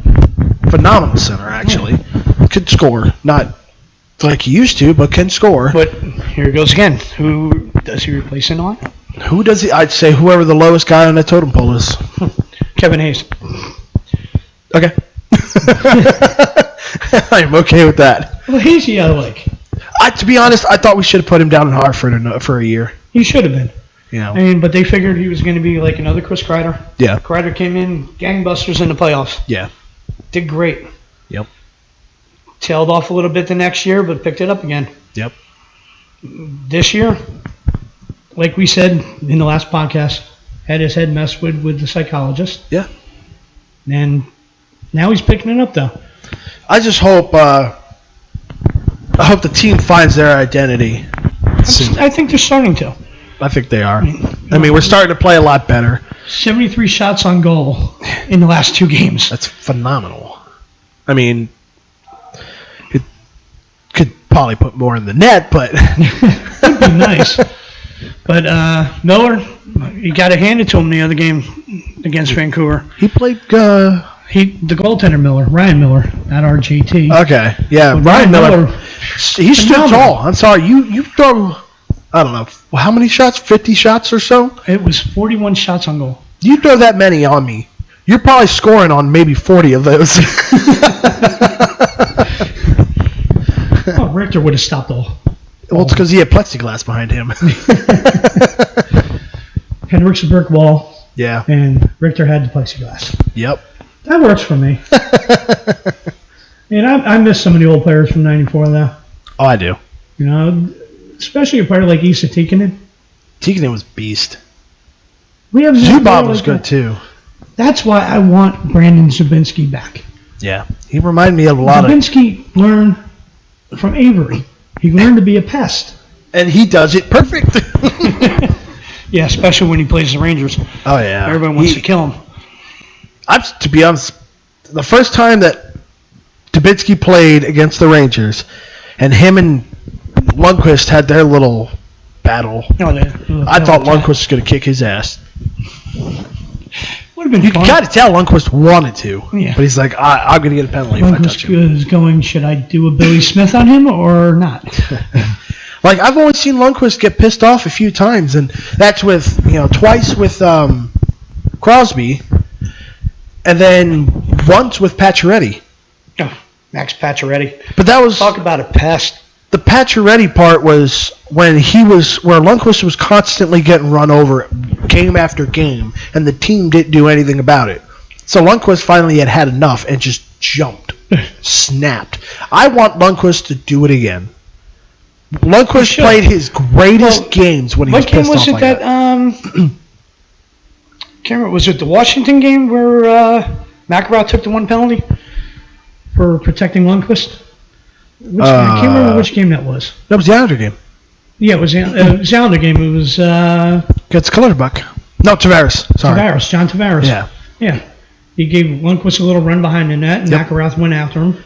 Phenomenal center, actually. Yeah. Could score. Not like he used to, but can score. But here it goes again. Who does he replace in on? Who does he? I'd say whoever the lowest guy on the totem pole is. Kevin Hayes. Okay. I'm okay with that. Well, Hayes, I like. To be honest, I thought we should have put him down in Hartford for a year. He should have been. You know. I mean, but they figured he was going to be like another Chris Kreider. Yeah. Kreider came in gangbusters in the playoffs. Yeah. Did great. Yep. Tailed off a little bit the next year, but picked it up again. Yep. This year, like we said in the last podcast, had his head messed with the psychologist. Yeah. And now he's picking it up, though. I just hope the team finds their identity soon. I think they're starting to. I think they are. I mean, we're starting to play a lot better. 73 shots on goal in the last 2 games. That's phenomenal. I mean, it could probably put more in the net, but Would be nice. But Miller, you got to hand it to him the other game against Vancouver. he played. The goaltender Miller, Ryan Miller, not RJT. Okay, yeah, But Ryan Miller. He stood phenomenal. tall. I'm sorry, you throw. I don't know how many shots, 50 shots or so. It was 41 shots on goal. You throw that many on me, you're probably scoring on maybe 40 of those. Oh, Richter would have stopped all. Well, it's because he had plexiglass behind him. Henrik's a brick wall, Yeah. and Richter had the plexiglass. Yep. That works for me. And I miss some of the old players from '94, though. Oh, I do. You know, especially a player like Issa Tikkanen. Tikkanen was beast. We have Zubov was good too. That's why I want Brandon Zabinski back. Yeah, he reminded me of a lot of. Zabinski learned from Avery. He learned to be a pest. And he does it perfect. Yeah, especially when he plays the Rangers. Oh yeah, Everyone wants to kill him. To be honest, the first time that Dubinsky played against the Rangers, and him and Lundqvist had their little battle, I thought Lundqvist was going to kick his ass. Would have been You fun. got to tell Lundqvist wanted to, Yeah. but he's like, I'm going to get a penalty if I touch him. Lundqvist is going, should I do a Billy Smith on him or not? Like, I've only seen Lundqvist get pissed off a few times, and that's with, twice with Crosby, and then once with Pacioretty. Oh, Max Pacioretty. But that was Talk about a pest. the Pacioretty part was where Lundqvist was constantly getting run over game after game, and the team didn't do anything about it. So Lundqvist finally had enough and just jumped, snapped. I want Lundqvist to do it again. Lundqvist played his greatest games when he was pissed off like that. Can't remember, was it the Washington game where McElroy took the one penalty for protecting Lundqvist? I can't remember which game that was. That was the Islander game. Yeah, it was the Islander game. It was Against Clutterbuck. No, Tavares. Sorry. John Tavares. Yeah. Yeah. He gave Lundqvist a little run behind the net, and McElroy went after him,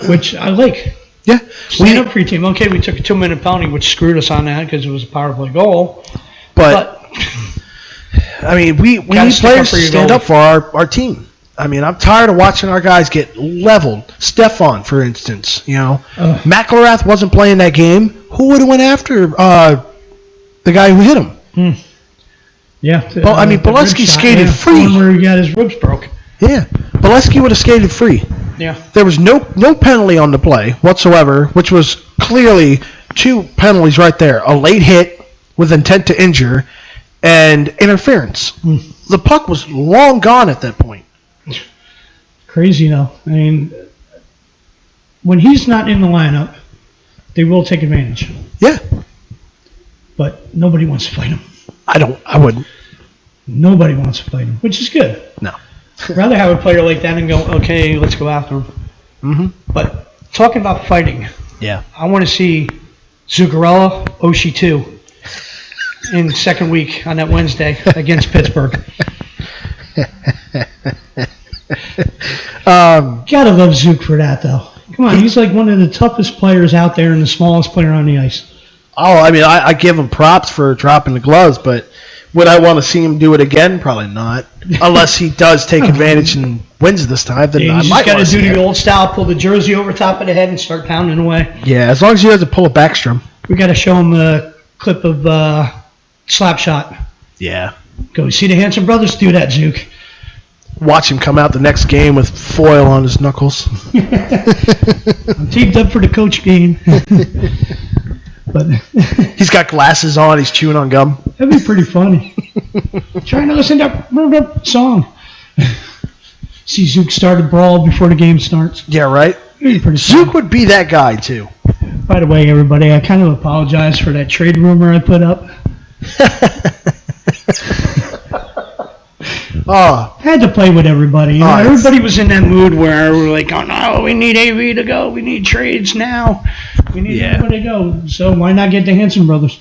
which I like. Yeah. Stand up for your team. Okay, we took a 2-minute penalty, which screwed us on that because it was a power play goal. But I mean, we need players to stand up for our team. I mean, I'm tired of watching our guys get leveled. Stefan, for instance, McElrath wasn't playing that game. Who would have went after the guy who hit him? Yeah. Well, I mean, Bolesky skated free. Where he got his ribs broke. Yeah, Bolesky would have skated free. Yeah. There was no penalty on the play whatsoever, which was clearly 2 penalties right there. A late hit with intent to injure and interference. The puck was long gone at that point. Crazy, though. I mean, when he's not in the lineup, they will take advantage. Yeah. But nobody wants to fight him. I wouldn't. Nobody wants to fight him, which is good. No. I'd rather have a player like that and go, okay, let's go after him. Mm-hmm. But talking about fighting, Yeah. I want to see Zuccarello, Oshie 2 in the second week on that Wednesday against Pittsburgh. Gotta love Zook for that, though. Come on, he's like one of the toughest players out there and the smallest player on the ice. Oh, I mean, I give him props for dropping the gloves, but would I want to see him do it again? Probably not. Unless he does take advantage and wins this time, then I He's might got want to to do see the it. old style, pull the jersey over top of the head and start pounding away. Yeah, as long as he doesn't pull a backstrom. We got to show him a clip of slap shot. Yeah. Go see the Hanson brothers do that, Zook. watch him come out the next game with foil on his knuckles. I'm taped up for the coach game. But he's got glasses on. He's chewing on gum. That'd be pretty funny. Trying to listen to that song. See Zook start a brawl before the game starts. Yeah, right? Zook would be that guy, too. By the way, everybody, I kind of apologize for that trade rumor I put up. Had to play with everybody. You know, everybody was in that mood where we're like, oh no, we need AV to go. We need trades now. We need everybody to go. So why not get the Hanson brothers?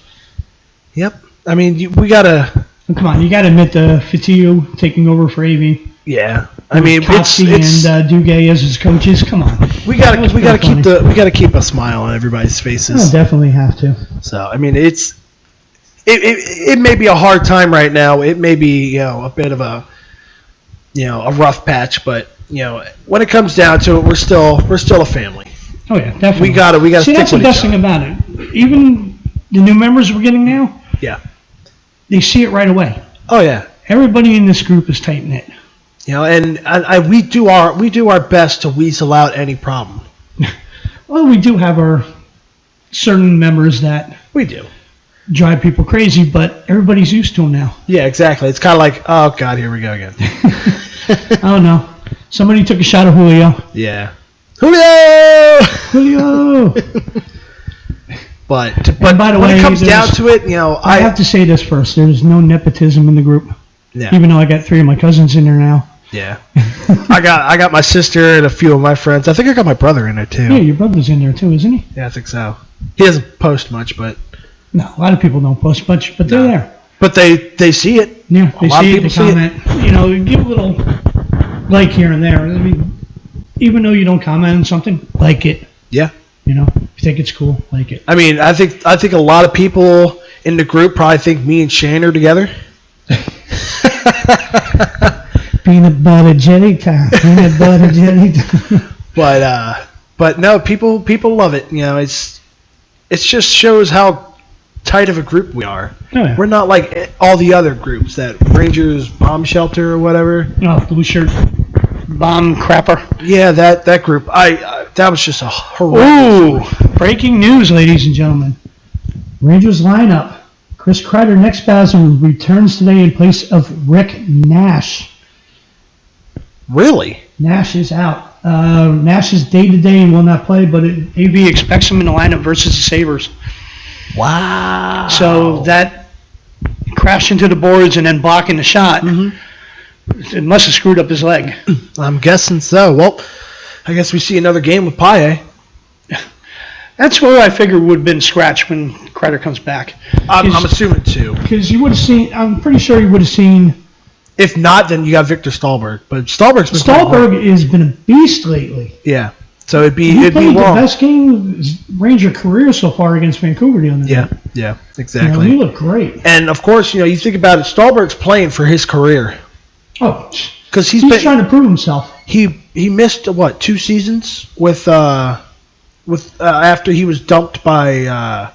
Yep. I mean, we got to... Come on, you got to admit the Fatiou taking over for AV. Yeah. I mean, Kotze and Duguay as his coaches. Come on. We got to keep a smile on everybody's faces. Oh, definitely have to. So, I mean, it may be a hard time right now. It may be, a bit of a rough patch, but when it comes down to it, we're still a family. Oh yeah, definitely. We gotta See, stick that's the with best each thing about it. Even the new members we're getting now. Yeah. They see it right away. Oh yeah. Everybody in this group is tight knit. And we do our best to weasel out any problem. Well, we do have our certain members that we do drive people crazy, but everybody's used to them now. Yeah, exactly. It's kind of like, oh God, here we go again. Oh no, somebody took a shot of Julio. Yeah, Julio. But by the way, when it comes down to it, I have to say this first. There's no nepotism in the group. Yeah. Even though I got 3 of my cousins in there now. Yeah. I got my sister and a few of my friends. I think I got my brother in there too. Yeah, your brother's in there too, isn't he? Yeah, I think so. He doesn't post much, but no, a lot of people don't post much, but they're there. But they see it. Yeah, they see it. They comment. Give a little like here and there. I mean, even though you don't comment on something, like it. Yeah. If you think it's cool, like it. I mean, I think a lot of people in the group probably think me and Shane are together. Peanut butter jelly time. Peanut butter jelly time. But no, people love it. It just shows how tight of a group we are. Oh, yeah. We're not like all the other groups, that Rangers bomb shelter or whatever. Oh, blue shirt bomb crapper. Yeah, that group. That was just a horrendous. Ooh, breaking news, ladies and gentlemen. Rangers lineup. Chris Kreider, next spasm, returns today in place of Rick Nash. Really? Nash is out. Nash is day-to-day and will not play, but AV expects him in the lineup versus the Sabres. Wow. So that crashed into the boards and then blocking the shot. Mm-hmm. It must have screwed up his leg. I'm guessing so. Well, I guess we see another game with Paille. That's where I figured would have been scratched when Kreider comes back. I'm assuming too. Because you would have seen, I'm pretty sure you would have seen. If not, then you got Victor Stahlberg. But Stahlberg has been a beast lately. Yeah. So it'd be wrong. The best game Ranger career so far against Vancouver the other night. Yeah, exactly. He looked great. And of course, you think about it, Stahlberg's playing for his career. Oh, because he's trying to prove himself. He missed 2 seasons with after he was dumped by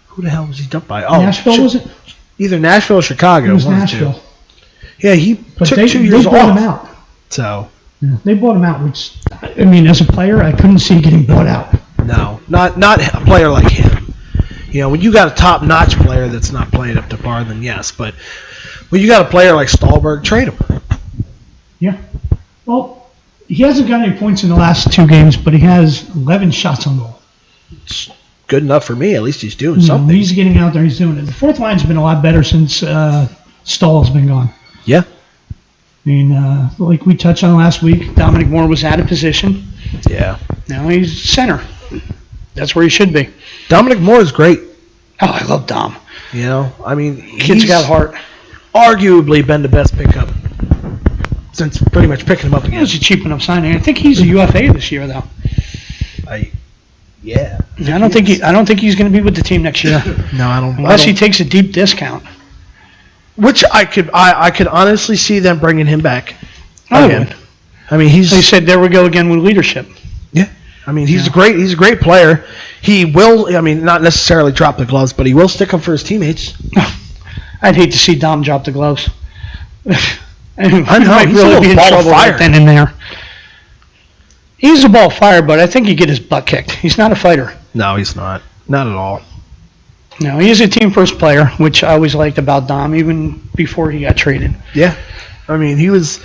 who the hell was he dumped by? Oh, Nashville, was it? Either Nashville or Chicago. It was Nashville. Yeah, took 2 years off. They bought him out. So. Yeah, they bought him out, which, I mean, as a player, I couldn't see getting bought out. No, not a player like him. When you got a top-notch player that's not playing up to par, then yes. But when you got a player like Stahlberg, trade him. Yeah. Well, he hasn't got any points in the last 2 games, but he has 11 shots on goal. It's good enough for me. At least he's doing something. He's getting out there. He's doing it. The fourth line's been a lot better since Stahl's been gone. Yeah. I mean, like we touched on last week, Dominic Moore was out of position. Yeah. Now he's center. That's where he should be. Dominic Moore is great. Oh, I love Dom. I mean, kid's got heart. Arguably been the best pickup since pretty much picking him up again. It was a cheap enough signing. I think he's a UFA this year, though. Yeah. I don't think he's going to be with the team next year. No, I don't. Unless he takes a deep discount. Which I could honestly see them bringing him back. I would. I mean, they said there we go again with leadership. Yeah. I mean, he's a great player. He will, not necessarily drop the gloves, but he will stick up for his teammates. I'd hate to see Dom drop the gloves. I know, might he's a really little be in ball of trouble fire. right then and there. He's a ball of fire, but I think he'd get his butt kicked. He's not a fighter. No, he's not. Not at all. No, he's a team first player, which I always liked about Dom, even before he got traded. Yeah. I mean, he was,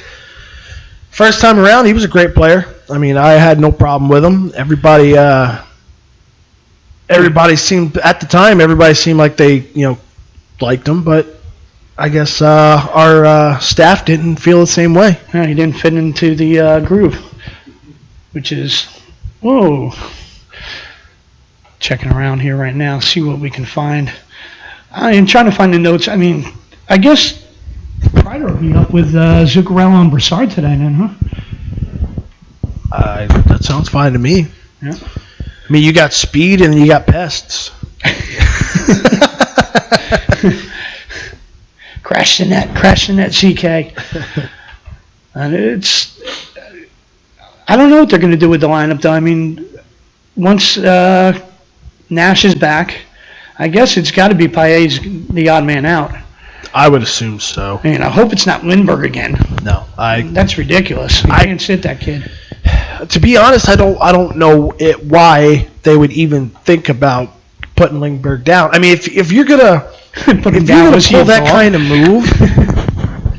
first time around, he was a great player. I mean, I had no problem with him. Everybody seemed, at the time, everybody seemed like they, liked him, but I guess our staff didn't feel the same way. Yeah, he didn't fit into the groove, which is, whoa. Checking around here right now, see what we can find. I am trying to find the notes. I mean, I guess Kreider will be up with Zuccarello and Brassard today then, huh? That sounds fine to me. Yeah. I mean, you got speed and you got pests. Crash the net, CK. And I don't know what they're going to do with the lineup, though. I mean, once Nash is back, I guess it's got to be Paille's the odd man out. I would assume so. I mean, I hope it's not Lindbergh again. No, That's ridiculous. You can't sit that kid. To be honest, I don't know why they would even think about putting Lindbergh down. I mean, if you're gonna pull that kind of move,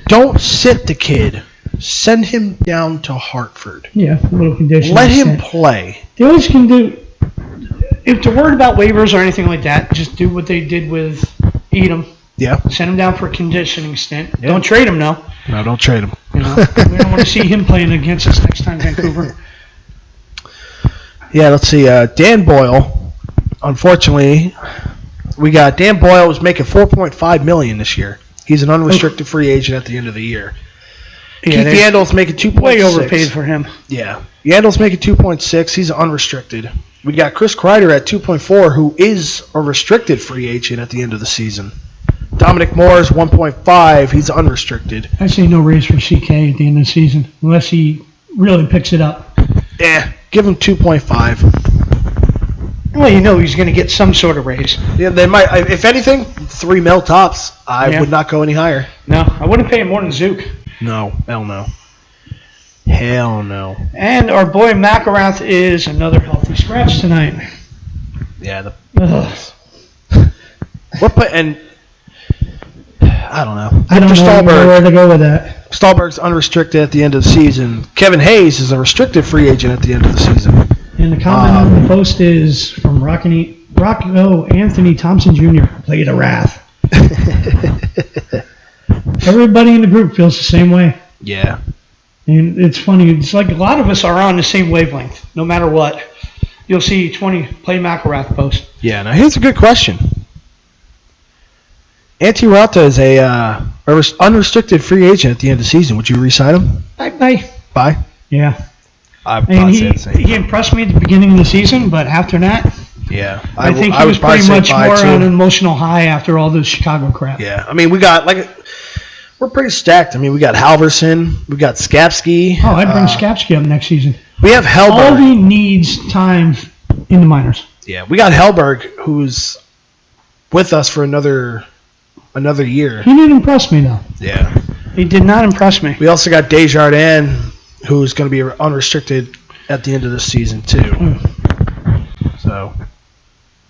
don't sit the kid. Send him down to Hartford. Yeah, a little condition. Let him play. They always can do. If they're worried about waivers or anything like that, just do what they did with Edom. Yeah. Send him down for a conditioning stint. Yeah. Don't trade him, no. No, don't trade him. We don't want to see him playing against us next time, Vancouver. Yeah, let's see. Dan Boyle. Unfortunately, we got Dan Boyle was making $4.5 million this year. He's an unrestricted free agent at the end of the year. Yeah, Keith Yandel's making 2.6. Way overpaid for him. Yeah. Yandel's making 2.6. He's unrestricted. We got Chris Kreider at 2.4, who is a restricted free agent at the end of the season. Dominic Moore's 1.5. He's unrestricted. I say no raise for CK at the end of the season, unless he really picks it up. Yeah, give him 2.5. Well, he's going to get some sort of raise. Yeah, they might. If anything, $3 million tops. I would not go any higher. No, I wouldn't pay him more than Zook. No, hell no. Hell no. And our boy McElrath is another healthy scratch tonight. Yeah. And I don't know. I don't know where to go with that. Stahlberg's unrestricted at the end of the season. Kevin Hayes is a restricted free agent at the end of the season. And the comment on the post is from Anthony Thompson Jr. Play the Wrath. Everybody in the group feels the same way. Yeah. And it's funny. It's like a lot of us are on the same wavelength, no matter what. You'll see 20 Play McElrath post. Yeah, now here's a good question. Antti Raanta is a unrestricted free agent at the end of the season. Would you re-sign him? Bye? Yeah. He impressed me at the beginning of the season, but after that, yeah, I think he was pretty much more on an emotional high after all this Chicago crap. Yeah, I mean, we're pretty stacked. I mean, we got Halverson, we got Skapski. Oh, I'd bring Skapski up next season. We have Hellberg. All he needs time in the minors. Yeah, we got Hellberg, who's with us for another year. He didn't impress me, though. Yeah. He did not impress me. We also got Desjardins, who's going to be unrestricted at the end of the season, too. So.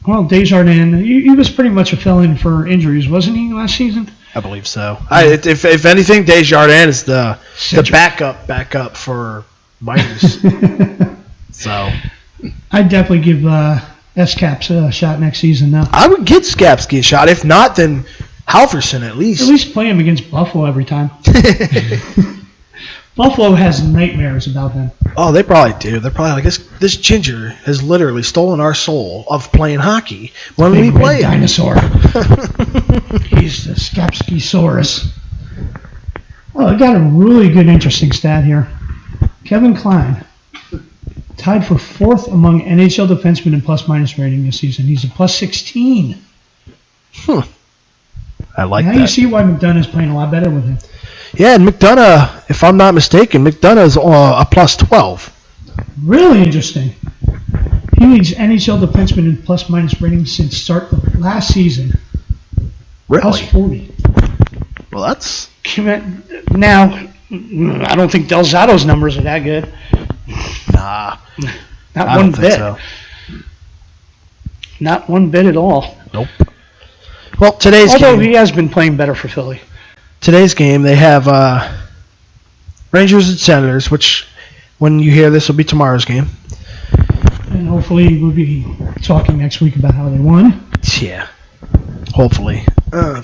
Well, Desjardins, he was pretty much a fill-in for injuries, wasn't he, last season? I believe so. If anything, Desjardins is the backup for minors. So. I'd definitely give S-Caps a shot next season now. I would get Skapski a shot. If not, then Halverson at least. At least play him against Buffalo every time. Buffalo has nightmares about them. Oh, they probably do. They're probably like, this ginger has literally stolen our soul of playing hockey. When we play dinosaur. He's the Skapski-saurus. Well, I got a really good, interesting stat here. Kevin Klein tied for 4th among NHL defensemen in plus-minus rating this season. He's a plus 16. I like that. Now you see why McDonough's playing a lot better with him. Yeah, and McDonough, if I'm not mistaken, McDonough's a plus 12. Really interesting. He leads NHL defensemen in plus-minus ratings since start of last season. Really? Plus 40. Well, that's... Now, I don't think Del Zotto's numbers are that good. Nah. Not I one don't think bit. so. Not one bit at all. Nope. Well, today's Although game. he has been playing better for Philly. Today's game, they have Rangers and Senators, which, when you hear this, will be tomorrow's game. And hopefully we'll be talking next week about how they won. Yeah. Hopefully.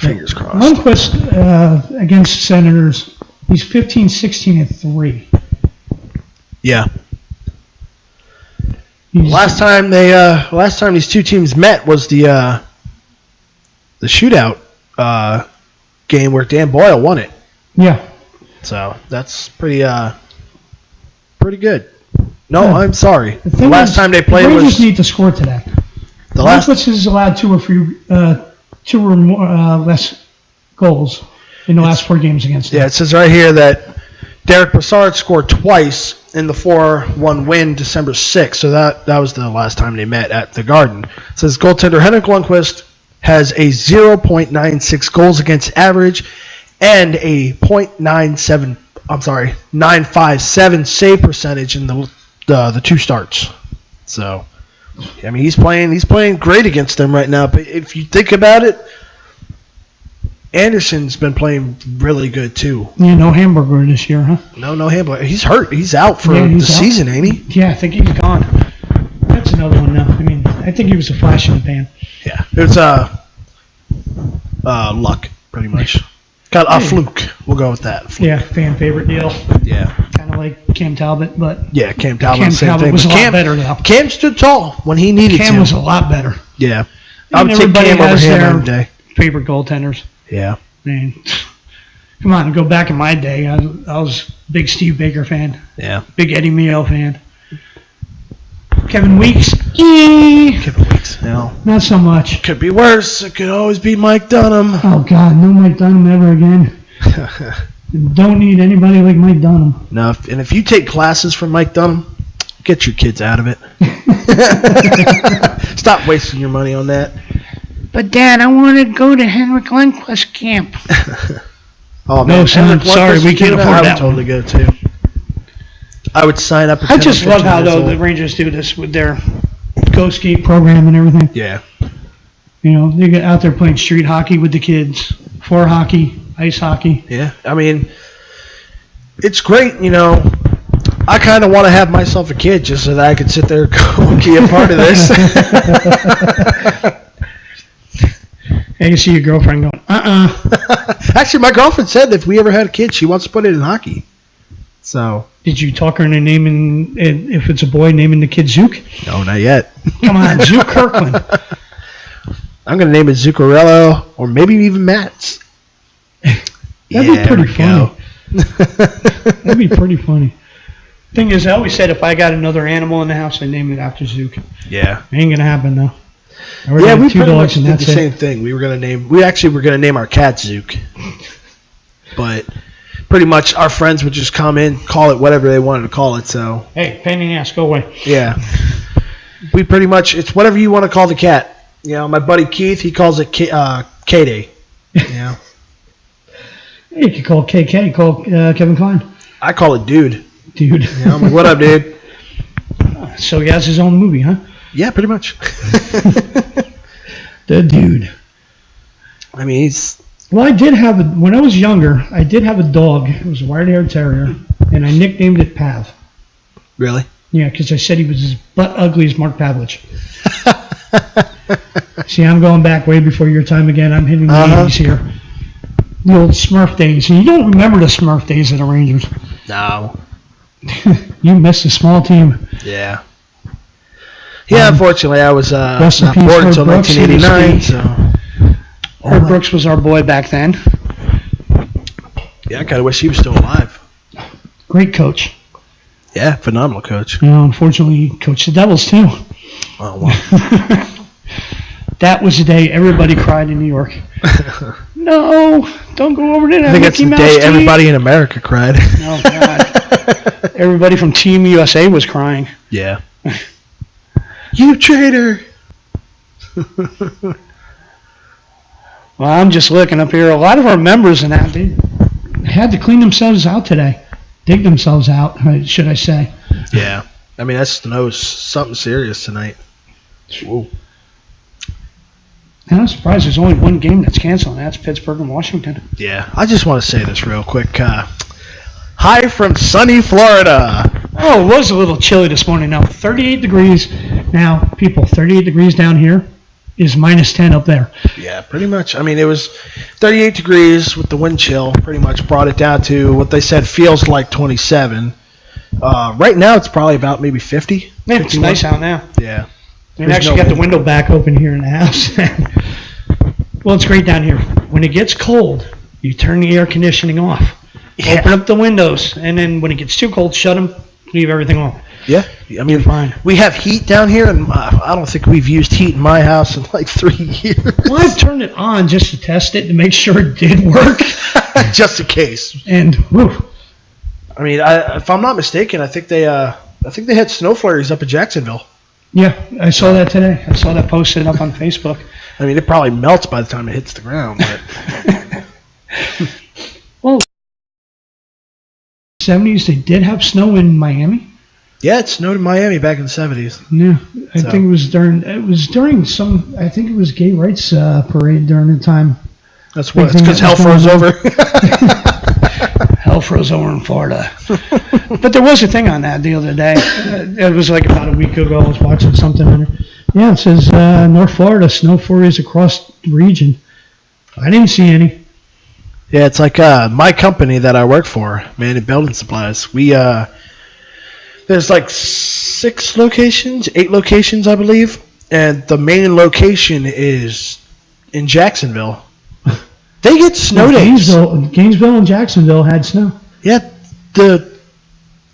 Fingers crossed. Lundqvist against Senators, he's 15, 16, and 3. Yeah. He's, Last time these two teams met was the shootout game where Dan Boyle won it. Yeah. So that's pretty good. No, Yeah. I'm sorry. The last time they played the Rangers was need to score today. the last. Lundqvist has allowed two or more less goals in the last 4 games against them. Yeah, it says right here that Derek Brassard scored twice in the 4-1 win December 6th. So that was the last time they met at the Garden. It says goaltender Henrik Lundqvist has a 0.96 goals against average and a .957 save percentage in the 2 starts. So, I mean, he's playing great against them right now. But if you think about it, Anderson's been playing really good too. Yeah, no Hamburger this year, huh? No Hamburger. He's hurt. He's out for He's the out. season, ain't he? Yeah, I think he's gone. That's another one now. I mean, I think he was a flash in the pan. Yeah. It's luck, pretty much. Got a fluke. We'll go with that. Fluke. Yeah, fan favorite deal. Yeah. Kind of like Cam Talbot, but Yeah, Cam Talbot, Cam same Talbot thing. was a But lot better now. Cam stood tall when he needed Cam to. was a lot better. Yeah. I I mean, would take everybody Cam over has him their- every day. Favorite goaltenders. Yeah. I mean, come on, go back in my day. I was a big Steve Baker fan, Yeah. big Eddie Mio fan. Kevin Weeks, Kevin Weeks. not so much. Could be worse. It could always be Mike Dunham. Oh, God, no Mike Dunham ever again. Don't need anybody like Mike Dunham. No, and if you take classes from Mike Dunham, get your kids out of it. Stop wasting your money on that. But, Dad, I want to go to Henrik Lundqvist camp. Oh, No, man. son, Henrik sorry, Lundqvist, we can't I afford would that totally go, too. I would sign up at I 10 or just love 15 how, years though, old. the Rangers do this with their Go Skate program and everything. Yeah. You know, they get out there playing street hockey with the kids, floor hockey, ice hockey. Yeah. I mean, it's great, you know. I kind of want to have myself a kid just so that I could sit there and go be a part of this. And you see your girlfriend going, Actually, my girlfriend said that if we ever had a kid, she wants to put it in hockey. So. Did you talk her into naming, if it's a boy, naming the kid Zook? No, not yet. Come on, Zook Kirkland. I'm going to name it Zuccarello or maybe even Matt's. That'd be pretty funny. Go. That'd be pretty funny. Thing is, I always said if I got another animal in the house, I'd name it after Zook. Yeah. Ain't gonna happen though. I already Yeah, have we 2 pretty dogs much and did that's the it. same thing. We were going to name our cat Zook. But pretty much our friends would just come in, call it whatever they wanted to call it. So, Hey, pain in the ass, go away. yeah. We pretty much, it's whatever you want to call the cat. You know, my buddy Keith, he calls it K-Day. You know? Hey, you could call KK, call Kevin Klein. I call it Dude. Dude. You know, I'm like, what up, dude? So he has his own movie, huh? Yeah, pretty much. The Dude. I mean, he's... Well, when I was younger, I did have a dog. It was a white-haired terrier, and I nicknamed it Pav. Really? Yeah, because I said he was as butt ugly as Mark Pavlich. See, I'm going back way before your time again. I'm hitting the 80s here. The old Smurf days. And you don't remember the Smurf days of the Rangers. No. You missed a small team. Yeah. Yeah, unfortunately, I was rest in not peace, born Herb until Brooks, 1989. he So. Herb Brooks was our boy back then. Yeah, I kind of wish he was still alive. Great coach. Yeah, phenomenal coach. You know, unfortunately, he coached the Devils, too. Oh, wow. That was the day everybody cried in New York. No, don't go over there. I think that's the day everybody in America cried. Oh, God. Everybody from Team USA was crying. Yeah. You traitor! Well, I'm just looking up here. A lot of our members in that, had to clean themselves out today. Dig themselves out, should I say. Yeah. I mean, that snow's something serious tonight. Whoa. And I'm surprised there's only one game that's canceled, and that's Pittsburgh and Washington. Yeah. I just want to say this real quick. Hi from sunny Florida. Oh, it was a little chilly this morning. Now, 38 degrees. Now, people, 38 degrees down here is minus 10 up there. Yeah, pretty much. I mean, it was 38 degrees with the wind chill. Pretty much brought it down to what they said feels like 27. Right now, it's probably about maybe 50. Man, it's nice out now. Yeah. We actually got the window back open here in the house. Well, it's great down here. When it gets cold, you turn the air conditioning off. Yeah. Open up the windows, and then when it gets too cold, shut them, leave everything on. Yeah, I mean, fine. We have heat down here, and I don't think we've used heat in my house in like 3 years. Well, I've turned it on just to test it to make sure it did work. Just in case. And, whew. I mean, if I'm not mistaken, I think they had snow flurries up in Jacksonville. Yeah, I saw that today. I saw that posted up on Facebook. I mean, it probably melts by the time it hits the ground. But well, 70s, they did have snow in Miami. Yeah, it snowed in Miami back in the 70s. Yeah, I think it was during some, I think it was gay rights parade during the time. That's what, it's because hell froze over. Hell froze over in Florida. But there was a thing on that the other day. It was like about a week ago. I was watching something on it. Yeah, it says North Florida, snow flurries across the region. I didn't see any. Yeah, it's like my company that I work for, Man in Building Supplies. We there's like 8 locations, I believe, and the main location is in Jacksonville. They get snow days. Gainesville and Jacksonville had snow. Yeah, the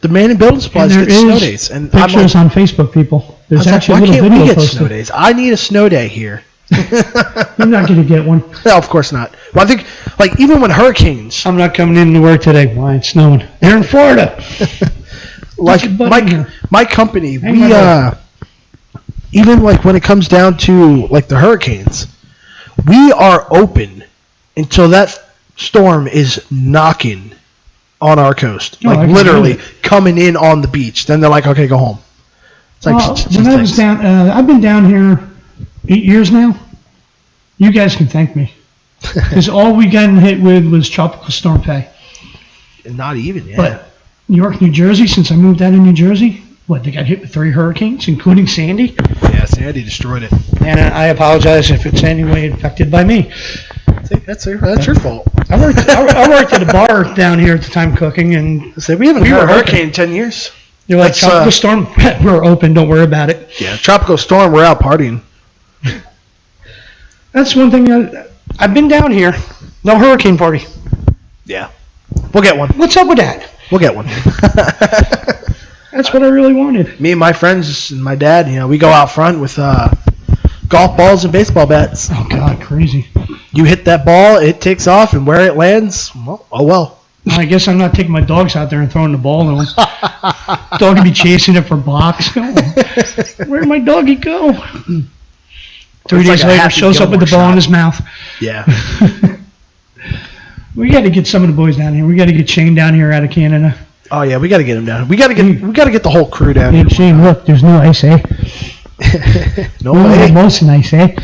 Man in Building Supplies get snow days. And pictures on Facebook, people. There's actually why a little can't video we get posted. snow days? I need a snow day here. You're not going to get one. No, of course not. Well, I think, like, even when hurricanes... I'm not coming into work today. Why? It's snowing. They're in Florida. Like, my company, even, like, when it comes down to, like, the hurricanes, we are open until that storm is knocking on our coast. Oh, like, literally coming in on the beach. Then they're like, okay, go home. It's like, when I was down, I've been down here 8 years now. You guys can thank me. Because all we got hit with was Tropical Storm Paille. Not even, yeah. But New York, New Jersey, since I moved out of New Jersey, they got hit with 3 hurricanes, including Sandy. Yeah, Sandy destroyed it. And I apologize if it's any way affected by me. See, that's your fault. I worked at a bar down here at the time cooking, and we haven't had a hurricane in 10 years. You're like, Tropical Storm, we're open, don't worry about it. Yeah, Tropical Storm, we're out partying. That's one thing. I've been down here. No hurricane party. Yeah. We'll get one. What's up with that? We'll get one. That's what I really wanted. Me and my friends and my dad, we go out front with golf balls and baseball bats. Oh, God, crazy. You hit that ball, it takes off, and where it lands, well, oh well. I guess I'm not taking my dogs out there and throwing the ball to them. Dog would be chasing it for blocks. Where'd my doggy go? 3 days later, shows up with the ball in his mouth. Yeah. We got to get some of the boys down here. We got to get Shane down here out of Canada. Oh yeah, we got to get him down. We got to get the whole crew down here. Shane, look, there's no ice, eh? No way. Molson ice, eh?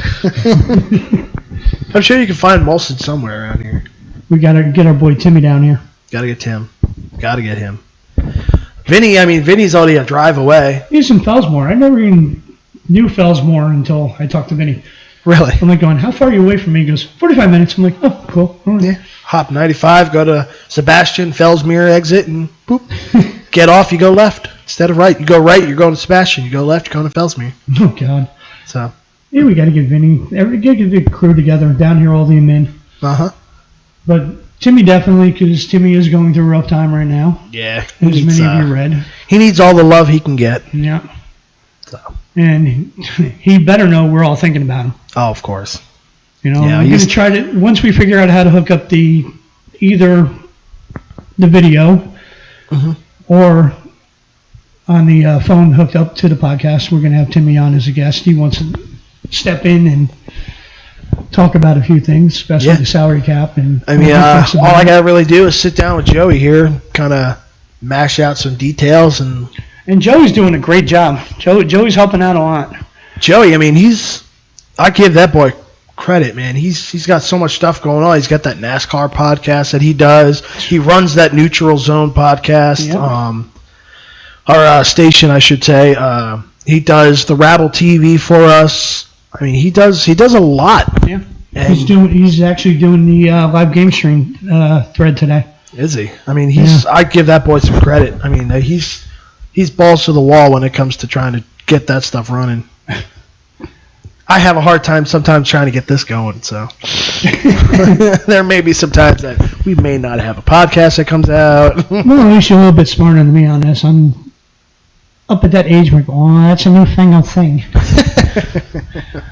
I'm sure you can find Molson somewhere around here. We got to get our boy Timmy down here. Got to get Tim. Got to get him. Vinny's only a drive away. He's in Fellsmore. I never even knew Fellsmore until I talked to Vinny. Really? I'm like going, how far are you away from me? He goes, 45 minutes. I'm like, oh, cool. Yeah. Hop 95, go to Sebastian, Fellsmere exit, and boop. Get off, you go left. Instead of right, you go right, you're going to Sebastian. You go left, you're going to Fellsmere. Oh, God. So. Yeah, we got to get Vinny. Get the crew together down here, all the men. Uh-huh. But Timmy definitely, because Timmy is going through a rough time right now. Yeah. As many of you read. He needs all the love he can get. Yeah. So. And he better know we're all thinking about him. Oh, of course. We're going to try to, once we figure out how to hook up either the video or on the phone hooked up to the podcast, we're going to have Timmy on as a guest. He wants to step in and talk about a few things, especially the salary cap. And I mean, all I got to really do is sit down with Joey here, kind of mash out some details. And Joey's doing a great job. Joey's helping out a lot. Joey, I mean, I give that boy credit, man. He's got so much stuff going on. He's got that NASCAR podcast that he does. He runs that Neutral Zone podcast. Yep. Our station, I should say. He does the Rattle TV for us. I mean, he does a lot. Yeah. He's actually doing the live game stream thread today. Is he? I mean, I give that boy some credit. I mean, he's balls to the wall when it comes to trying to get that stuff running. I have a hard time sometimes trying to get this going, so there may be some times that we may not have a podcast that comes out. Well, at least you're a little bit smarter than me on this. I'm up at that age where, oh, that's a newfangled thing.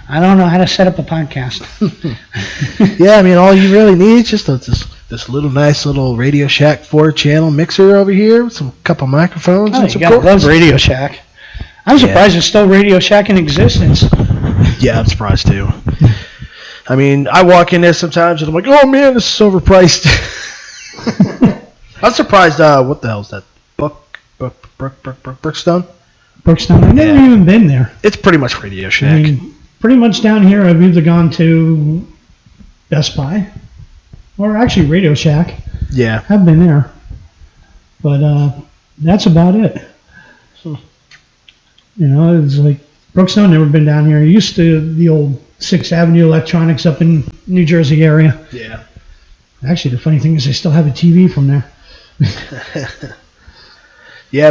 I don't know how to set up a podcast. Yeah, I mean, all you really need is just this little nice little Radio Shack 4-channel mixer over here with some couple microphones. Oh, and some you gotta love Radio Shack. I'm surprised there's still Radio Shack in existence. Yeah, I'm surprised too. I mean, I walk in there sometimes and I'm like, oh man, this is overpriced. I'm surprised. What the hell is that? Brookstone? Brookstone. I've never even been there. It's pretty much Radio Shack. I mean, pretty much down here, I've either gone to Best Buy or actually Radio Shack. Yeah, I've been there, but that's about it. You know, it's like Brookstone. Never been down here. I used to the old 6th Avenue Electronics up in New Jersey area. Yeah. Actually, the funny thing is, I still have a TV from there. Yeah,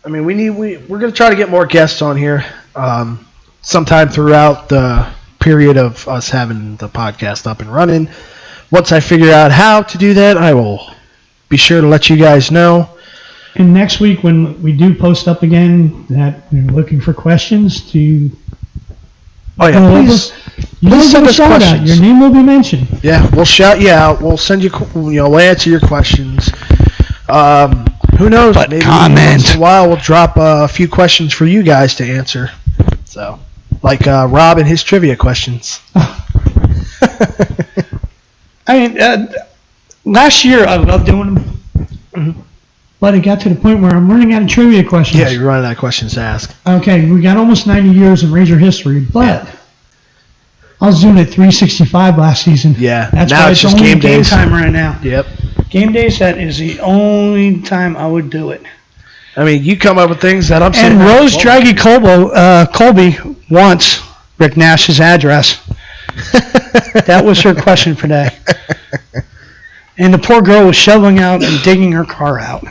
I mean, we're gonna try to get more guests on here sometime throughout the period of us having the podcast up and running. Once I figure out how to do that, I will be sure to let you guys know. And next week, when we do post up again, that we're looking for questions to. Oh yeah, please send us questions. Your name will be mentioned. Yeah, we'll shout you out. We'll send you. We'll answer your questions. Who knows? But maybe comment. once in a while we'll drop a few questions for you guys to answer. So, like Rob and his trivia questions. I mean, last year I loved doing them. Mm-hmm. But it got to the point where I'm running out of trivia questions. Yeah, you're running out of questions to ask. Okay, we got almost 90 years in Ranger history, but I was doing it 365 last season. Yeah, that's now why it's just game days. Time right now. Yep. Game days, that is the only time I would do it. I mean, you come up with things that I'm saying. And Rose Draghi Colby wants Rick Nash's address. That was her question for today. And the poor girl was shoveling out and digging her car out.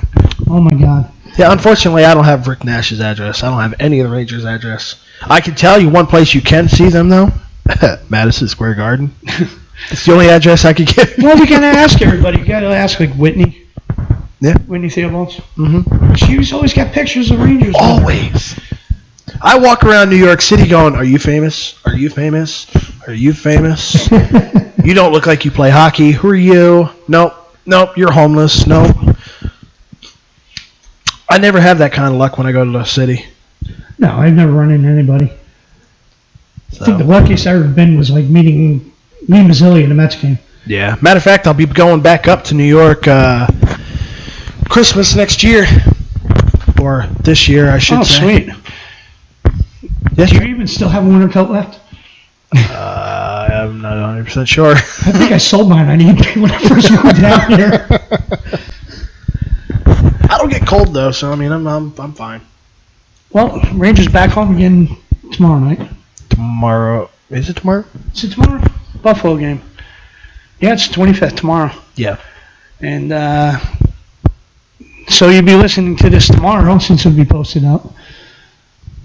Oh, my God. Yeah, unfortunately, I don't have Rick Nash's address. I don't have any of the Rangers' address. I can tell you one place you can see them, though. Madison Square Garden. It's the only address I could give. Well, you got to ask everybody. You got to ask, like, Whitney. Yeah. Whitney Theobalds. Mm-hmm. She's always got pictures of Rangers. Always. I walk around New York City going, are you famous? Are you famous? Are you famous? You don't look like you play hockey. Who are you? Nope, you're homeless. Nope. I never have that kind of luck when I go to the city. No, I've never run into anybody. So. I think the luckiest I've ever been was like meeting Lee Mazzilli at a Mets game. Yeah. Matter of fact, I'll be going back up to New York Christmas next year. Or this year, I should say. Oh, sweet. Yeah. Do you even still have a winter coat left? I'm not 100% sure. I think I sold mine on eBay when I first moved down here. I don't get cold though, so I mean I'm fine. Well, Rangers back home again tomorrow night. Tomorrow, is it tomorrow? Is it tomorrow? Buffalo game. Yeah, it's 25th tomorrow. Yeah. And so you'll be listening to this tomorrow since it'll be posted up.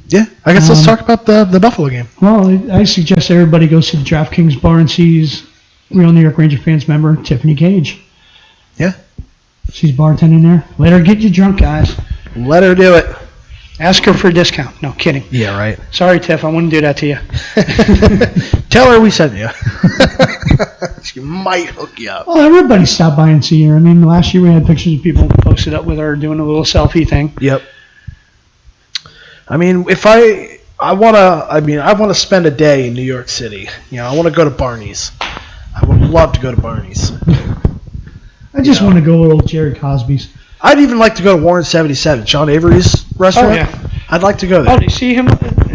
Yeah, I guess let's talk about the Buffalo game. Well, I suggest everybody goes to the DraftKings bar and sees real New York Ranger fans member Tiffany Cage. Yeah. She's bartending there. Let her get you drunk, guys. Let her do it. Ask her for a discount. No, kidding. Yeah, right. Sorry, Tiff. I wouldn't do that to you. Tell her we sent you. She might hook you up. Well, everybody stopped by and see her. I mean, last year we had pictures of people posted up with her doing a little selfie thing. Yep. I mean, if I I want to spend a day in New York City. I want to go to Barney's. I would love to go to Barney's. I just want to go to old Jerry Cosby's. I'd even like to go to Warren 77, Sean Avery's restaurant. Oh, yeah. I'd like to go there. Oh, do you see him?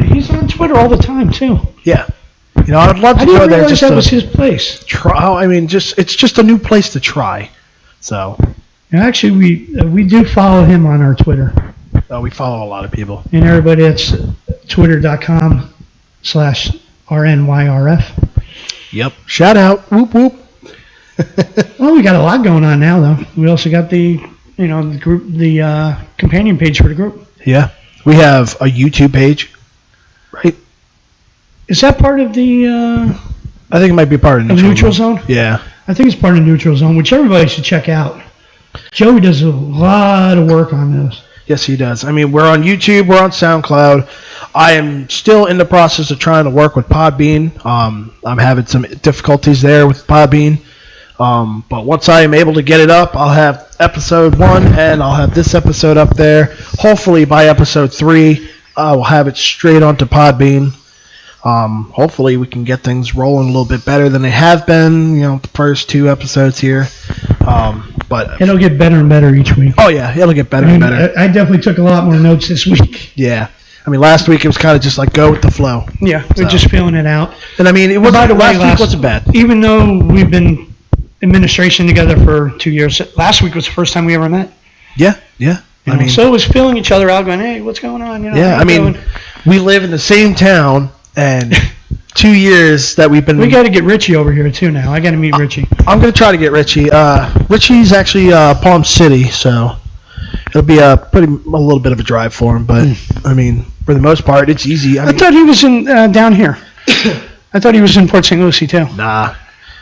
He's on Twitter all the time, too. Yeah. I'd love to go there. That was his place. It's just a new place to try. So. And actually, we do follow him on our Twitter. We follow a lot of people. And everybody, it's twitter.com/RNYRF. Yep. Shout out. Whoop, whoop. Well, we got a lot going on now, though. We also got the group, the companion page for the group. Yeah. We have a YouTube page, right? Is that part of the... I think it might be part of Neutral Zone? Yeah. I think it's part of Neutral Zone, which everybody should check out. Joey does a lot of work on those. Yes, he does. We're on YouTube. We're on SoundCloud. I am still in the process of trying to work with Podbean. I'm having some difficulties there with Podbean. But once I am able to get it up, I'll have episode 1 and I'll have this episode up there. Hopefully by episode 3, I will have it straight onto Podbean. Hopefully we can get things rolling a little bit better than they have been, the first 2 episodes here. But it'll get better and better each week. Oh yeah, it'll get better and better. I definitely took a lot more notes this week. Yeah. Last week it was kind of just like go with the flow. Yeah, we're just feeling it out. And it was last week wasn't bad. Even though we've been administration together for 2 years, last week was the first time we ever met. Yeah. So it was feeling each other out, going, "Hey, what's going on?" We live in the same town, and 2 years that we've been. We got to get Richie over here too now. I got to meet Richie. I'm gonna try to get Richie. Richie's actually Palm City, so it'll be a little bit of a drive for him. But for the most part, it's easy. I thought he was in down here. I thought he was in Port St. Lucie too. Nah.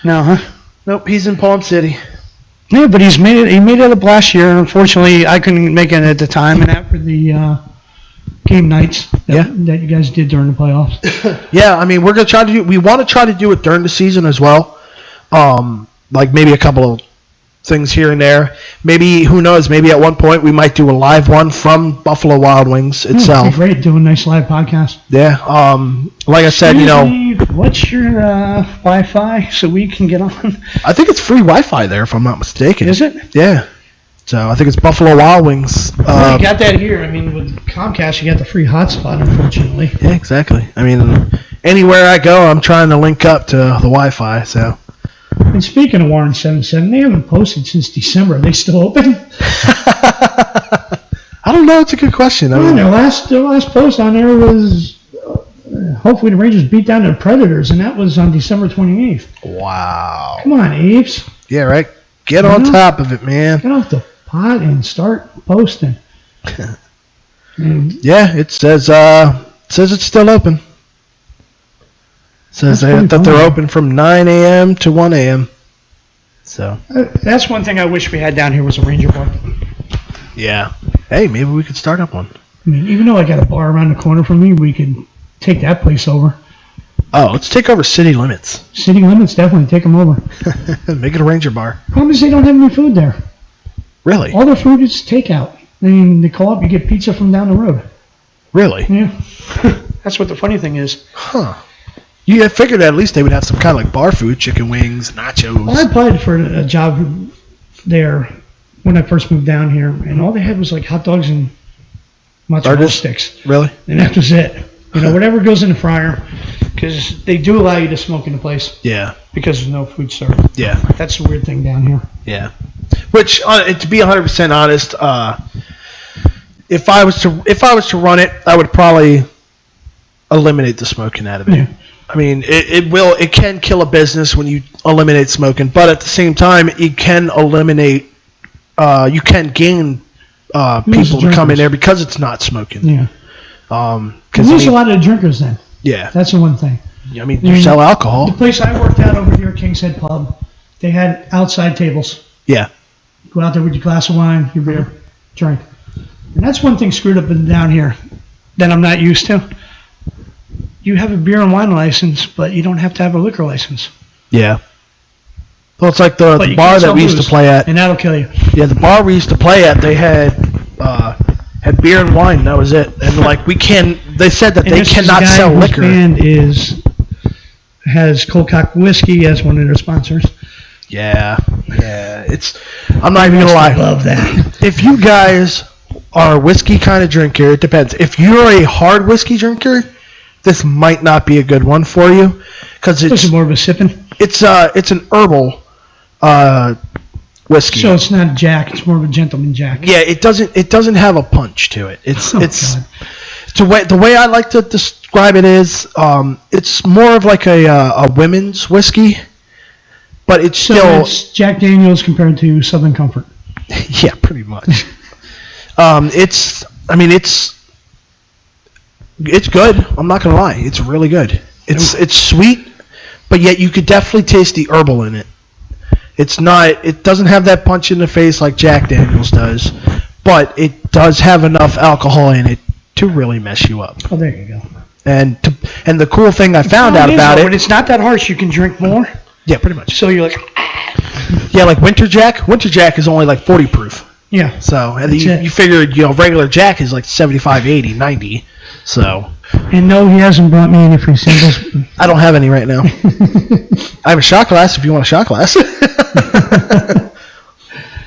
No, huh? Nope, he's in Palm City. Yeah, but he made it up last year. Unfortunately, I couldn't make it at the time, and after the game nights that you guys did during the playoffs. Yeah, we're gonna try to do. We want to try to do it during the season as well. Like maybe a couple of things here and there. Maybe, who knows? Maybe at one point we might do a live one from Buffalo Wild Wings itself. It'd be great doing a nice live podcast. Yeah. Like I said, what's your Wi-Fi so we can get on? I think it's free Wi-Fi there, if I'm not mistaken. Is it? Yeah. So I think it's Buffalo Wild Wings. You got that here. With Comcast, you got the free hotspot, unfortunately. Yeah, exactly. Anywhere I go, I'm trying to link up to the Wi-Fi. So. And speaking of Warren 77, they haven't posted since December. Are they still open? I don't know. It's a good question. Their last post on there was hopefully the Rangers beat down the Predators, and that was on December 28th. Wow. Come on, Aves. Yeah, right. Get on top of it, man. Get off the pot and start posting. Yeah, it says it's still open. Says that they're open from 9 a.m. to 1 a.m. So that's one thing I wish we had down here was a Ranger bar. Yeah. Hey, maybe we could start up one. Even though I got a bar around the corner from me, we could take that place over. Oh, let's take over City Limits. City Limits, definitely take them over. Make it a Ranger bar. Problem is they don't have any food there. Really? All their food is takeout. They call up, you get pizza from down the road. Really? Yeah. That's what the funny thing is. Huh. You figured at least they would have some kind of like bar food, chicken wings, nachos. Well, I applied for a job there when I first moved down here, and all they had was like hot dogs and mozzarella sticks. Really? And that was it. Whatever goes in the fryer, because they do allow you to smoke in the place. Yeah. Because there's no food served. Yeah. That's the weird thing down here. Yeah. Which, to be 100% honest, if I was to run it, I would probably eliminate the smoking out of it. Yeah. It can kill a business when you eliminate smoking, but at the same time, you can eliminate, you can gain people to come in there because it's not smoking. Yeah. There's a lot of drinkers then. Yeah. That's the one thing. You sell alcohol. The place I worked at over here, King's Head Pub, they had outside tables. Yeah. Go out there with your glass of wine, your beer, drink. And that's one thing screwed up down here that I'm not used to. You have a beer and wine license, but you don't have to have a liquor license. Yeah. Well, it's like the bar that we used to play at. And that'll kill you. Yeah, the bar we used to play at, they had beer and wine. That was it. And we They said that And they this is a cannot guy sell whose liquor. band has Cold Cock Whiskey as one of their sponsors. Yeah. I'm not even gonna lie. I love that. If you guys are a whiskey kind of drinker, it depends. If you're a hard whiskey drinker, this might not be a good one for you because This it's is more of a sipping. it's an herbal whiskey. So it's not Jack. It's more of a gentleman Jack. Yeah, it doesn't have a punch to it. It's God. the way I like to describe it is it's more of like a women's whiskey, but it's So still it's Jack Daniels compared to Southern Comfort. yeah, pretty much. It's good. I'm not gonna lie. It's really good. It's sweet, but yet you could definitely taste the herbal in it. It doesn't have that punch in the face like Jack Daniels does, but it does have enough alcohol in it to really mess you up. Oh, there you go. And the cool thing I found out about But it, it's not that harsh. You can drink more. yeah, pretty much. So you're like, Yeah, like Winter Jack. Winter Jack is only like 40 proof. yeah. So and That's it. you figure regular Jack is like 75, 80, 90. So And no, he hasn't brought me any free samples. I don't have any right now. I have a shot glass if you want a shot glass.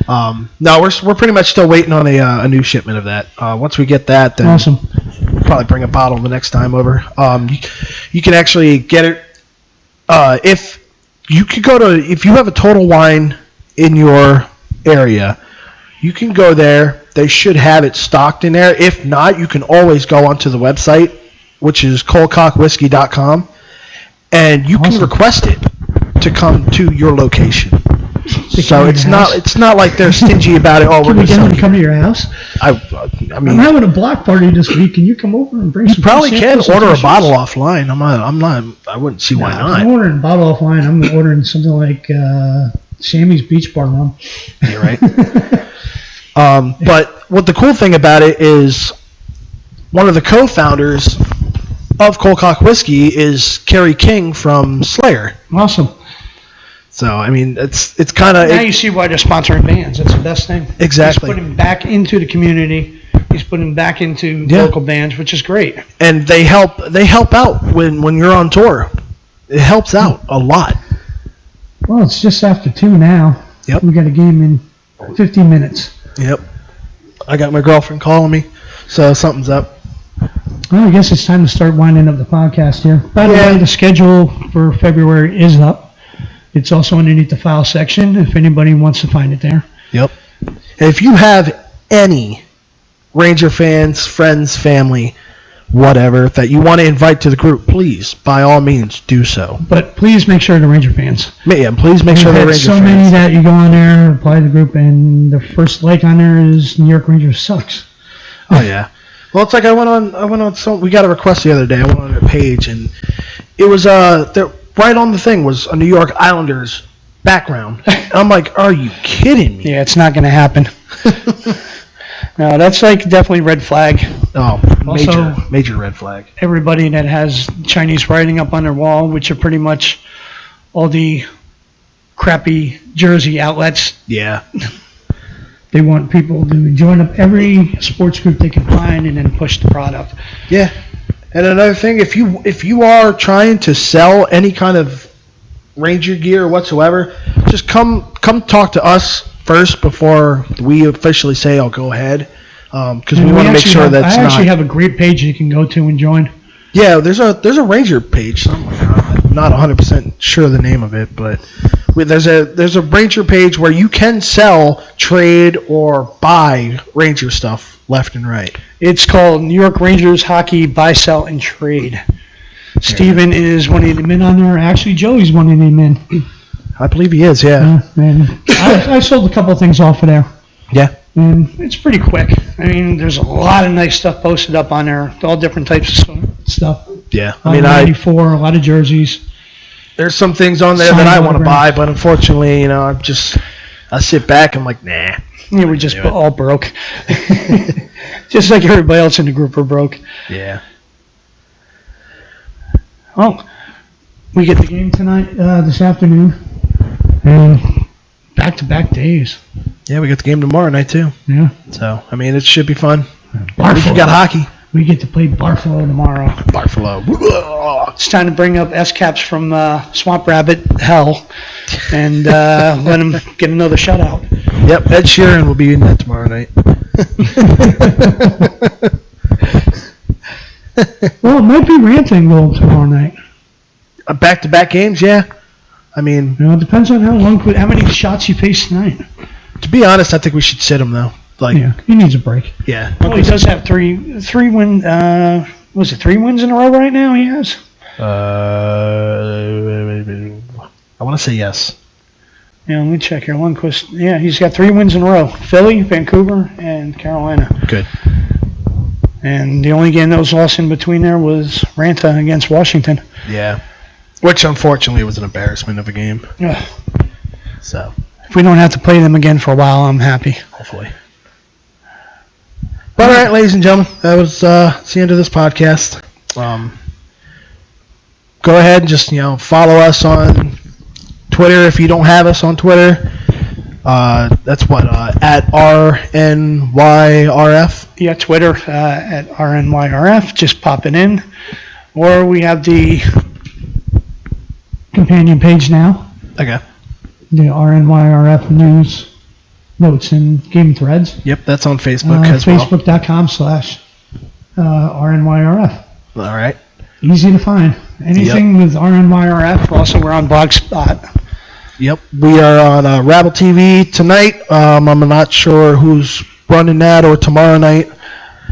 No, we're pretty much still waiting on a new shipment of that. Once we get that, then Awesome. we'll probably bring a bottle the next time over. You can actually get it if you have a Total Wine in your area, you can go there. They should have it stocked in there. If not, you can always go onto the website, which is coldcockwhiskey.com, and you can Awesome. request it to come to your location. So come to it's your not house? it's not like they're stingy about it. Oh, we're Can we gonna get sell him to you. come to your house? I I'm mean, having a block party this week. Can you come over and bring some you probably free can samples and order a t-shirts? bottle offline. I wouldn't see why I'm not. ordering a bottle offline. I'm ordering something like Sammy's Beach Bar rum. You're right. But what the cool thing about it is, one of the co-founders of Cold Cock Whiskey is Kerry King from Slayer. Awesome. So I mean, it's kind Now of you see why they're sponsoring bands. That's the best thing. Exactly. He's putting back into the community. He's putting back into Yeah. local bands, which is great. and they help out when you're on tour. It helps out a lot. Well, it's just after 2 now. Yep. We got a game in 15 minutes. Yep. I got my girlfriend calling me, so something's up. Well, I guess it's time to start winding up the podcast here. By the Yeah. way, the schedule for February is up. It's also underneath the file section if anybody wants to find it there. Yep. And if you have any Ranger fans, friends, family, whatever, that you want to invite to the group, please, by all means, do so. But please make sure they're Ranger fans. Yeah, please make sure We've they're had Ranger so many fans. that you go on there, apply to the group, and the first like on there is New York Rangers sucks. Oh yeah. Well, it's like I went on some. We got a request the other day. I went on their page, and it was right on the thing was a New York Islanders background. And I'm like, are you kidding me? Yeah, it's not going to happen. No, that's like definitely red flag. Oh, Also- major red flag. Everybody that has Chinese writing up on their wall, which are pretty much all the crappy jersey outlets. Yeah. They want people to join up every sports group they can find and then push the product. Yeah. And another thing, if you are trying to sell any kind of Ranger gear whatsoever, just come talk to us first before we officially say, "Oh, go ahead," because we want to make sure that's I actually not. have a great page you can go to and join. Yeah, there's a Ranger page somewhere. I'm not 100% sure the name of it, but there's a Ranger page where you can sell, trade, or buy Ranger stuff left and right. It's called New York Rangers Hockey Buy, Sell, and Trade. Steven is one of the men on there. Actually, Joey's one of the men. I believe he is. Yeah. And I sold a couple of things off of there. Yeah. And it's pretty quick. I mean, there's a lot of nice stuff posted up on there. All different types of stuff. Yeah. I mean, 94, a lot of jerseys. There's some things on there that Signed I want to buy, autograph. but unfortunately, I sit back. I'm like, nah. Yeah, we just Do it. all broke. Just like everybody else in the group are broke. Yeah. Oh, we get the game tonight, this afternoon. And back-to-back days. Yeah, we got the game tomorrow night too. Yeah. So I mean, it should be fun. Bar We full. got hockey. We get to play Barfalo tomorrow. Barfalo. It's time to bring up S-Caps from Swamp Rabbit Hell and let them get another shutout. Yep, Ed Sheeran will be in that tomorrow night. Well, it might be Ranting Gold tomorrow night. Back-to-back games, yeah. I mean, It depends on how many shots he faced tonight. to be honest, I think we should sit him, though. Yeah, he needs a break. Yeah. Well, he does have three win. Was it 3 wins in a row right now? He has. I want to say yes. Yeah, let me check here. Lundqvist. Yeah, he's got 3 wins in a row: Philly, Vancouver, and Carolina. Good. And the only game that was lost in between there was Ranta against Washington. Yeah. Which, unfortunately, was an embarrassment of a game. Ugh. So, If we don't have to play them again for a while, I'm happy. hopefully. But, all right, ladies and gentlemen, that was the end of this podcast. Go ahead and just, follow us on Twitter if you don't have us on Twitter. That's what, at RNYRF. Yeah, Twitter at RNYRF. Just pop it in. Or we have the companion page now. Okay. The RNYRF news, notes, and game threads. Yep, that's on Facebook as well. Facebook.com/RNYRF. All right. Easy to find. Anything with RNYRF. Also, we're on Blogspot. Yep, we are on Rabble TV tonight. I'm not sure who's running that or tomorrow night.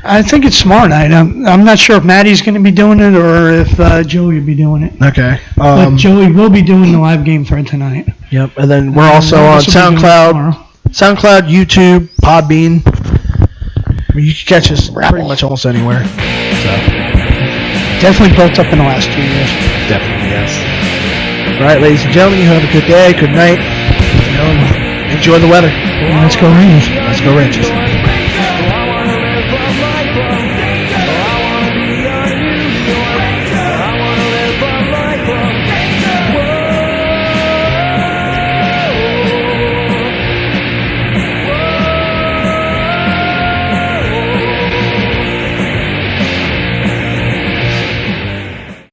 I think it's tomorrow night. I'm not sure if Maddie's going to be doing it or if Joey will be doing it. Okay. But Joey will be doing the live game thread tonight. Yep, and then we're also on SoundCloud, YouTube, Podbean. I mean, you can catch us pretty much almost anywhere. So Definitely built up in the last 2 years. definitely yes. All right, ladies and gentlemen, you have a good day, good night. Enjoy the weather. Let's go Rangers. Let's go Rangers.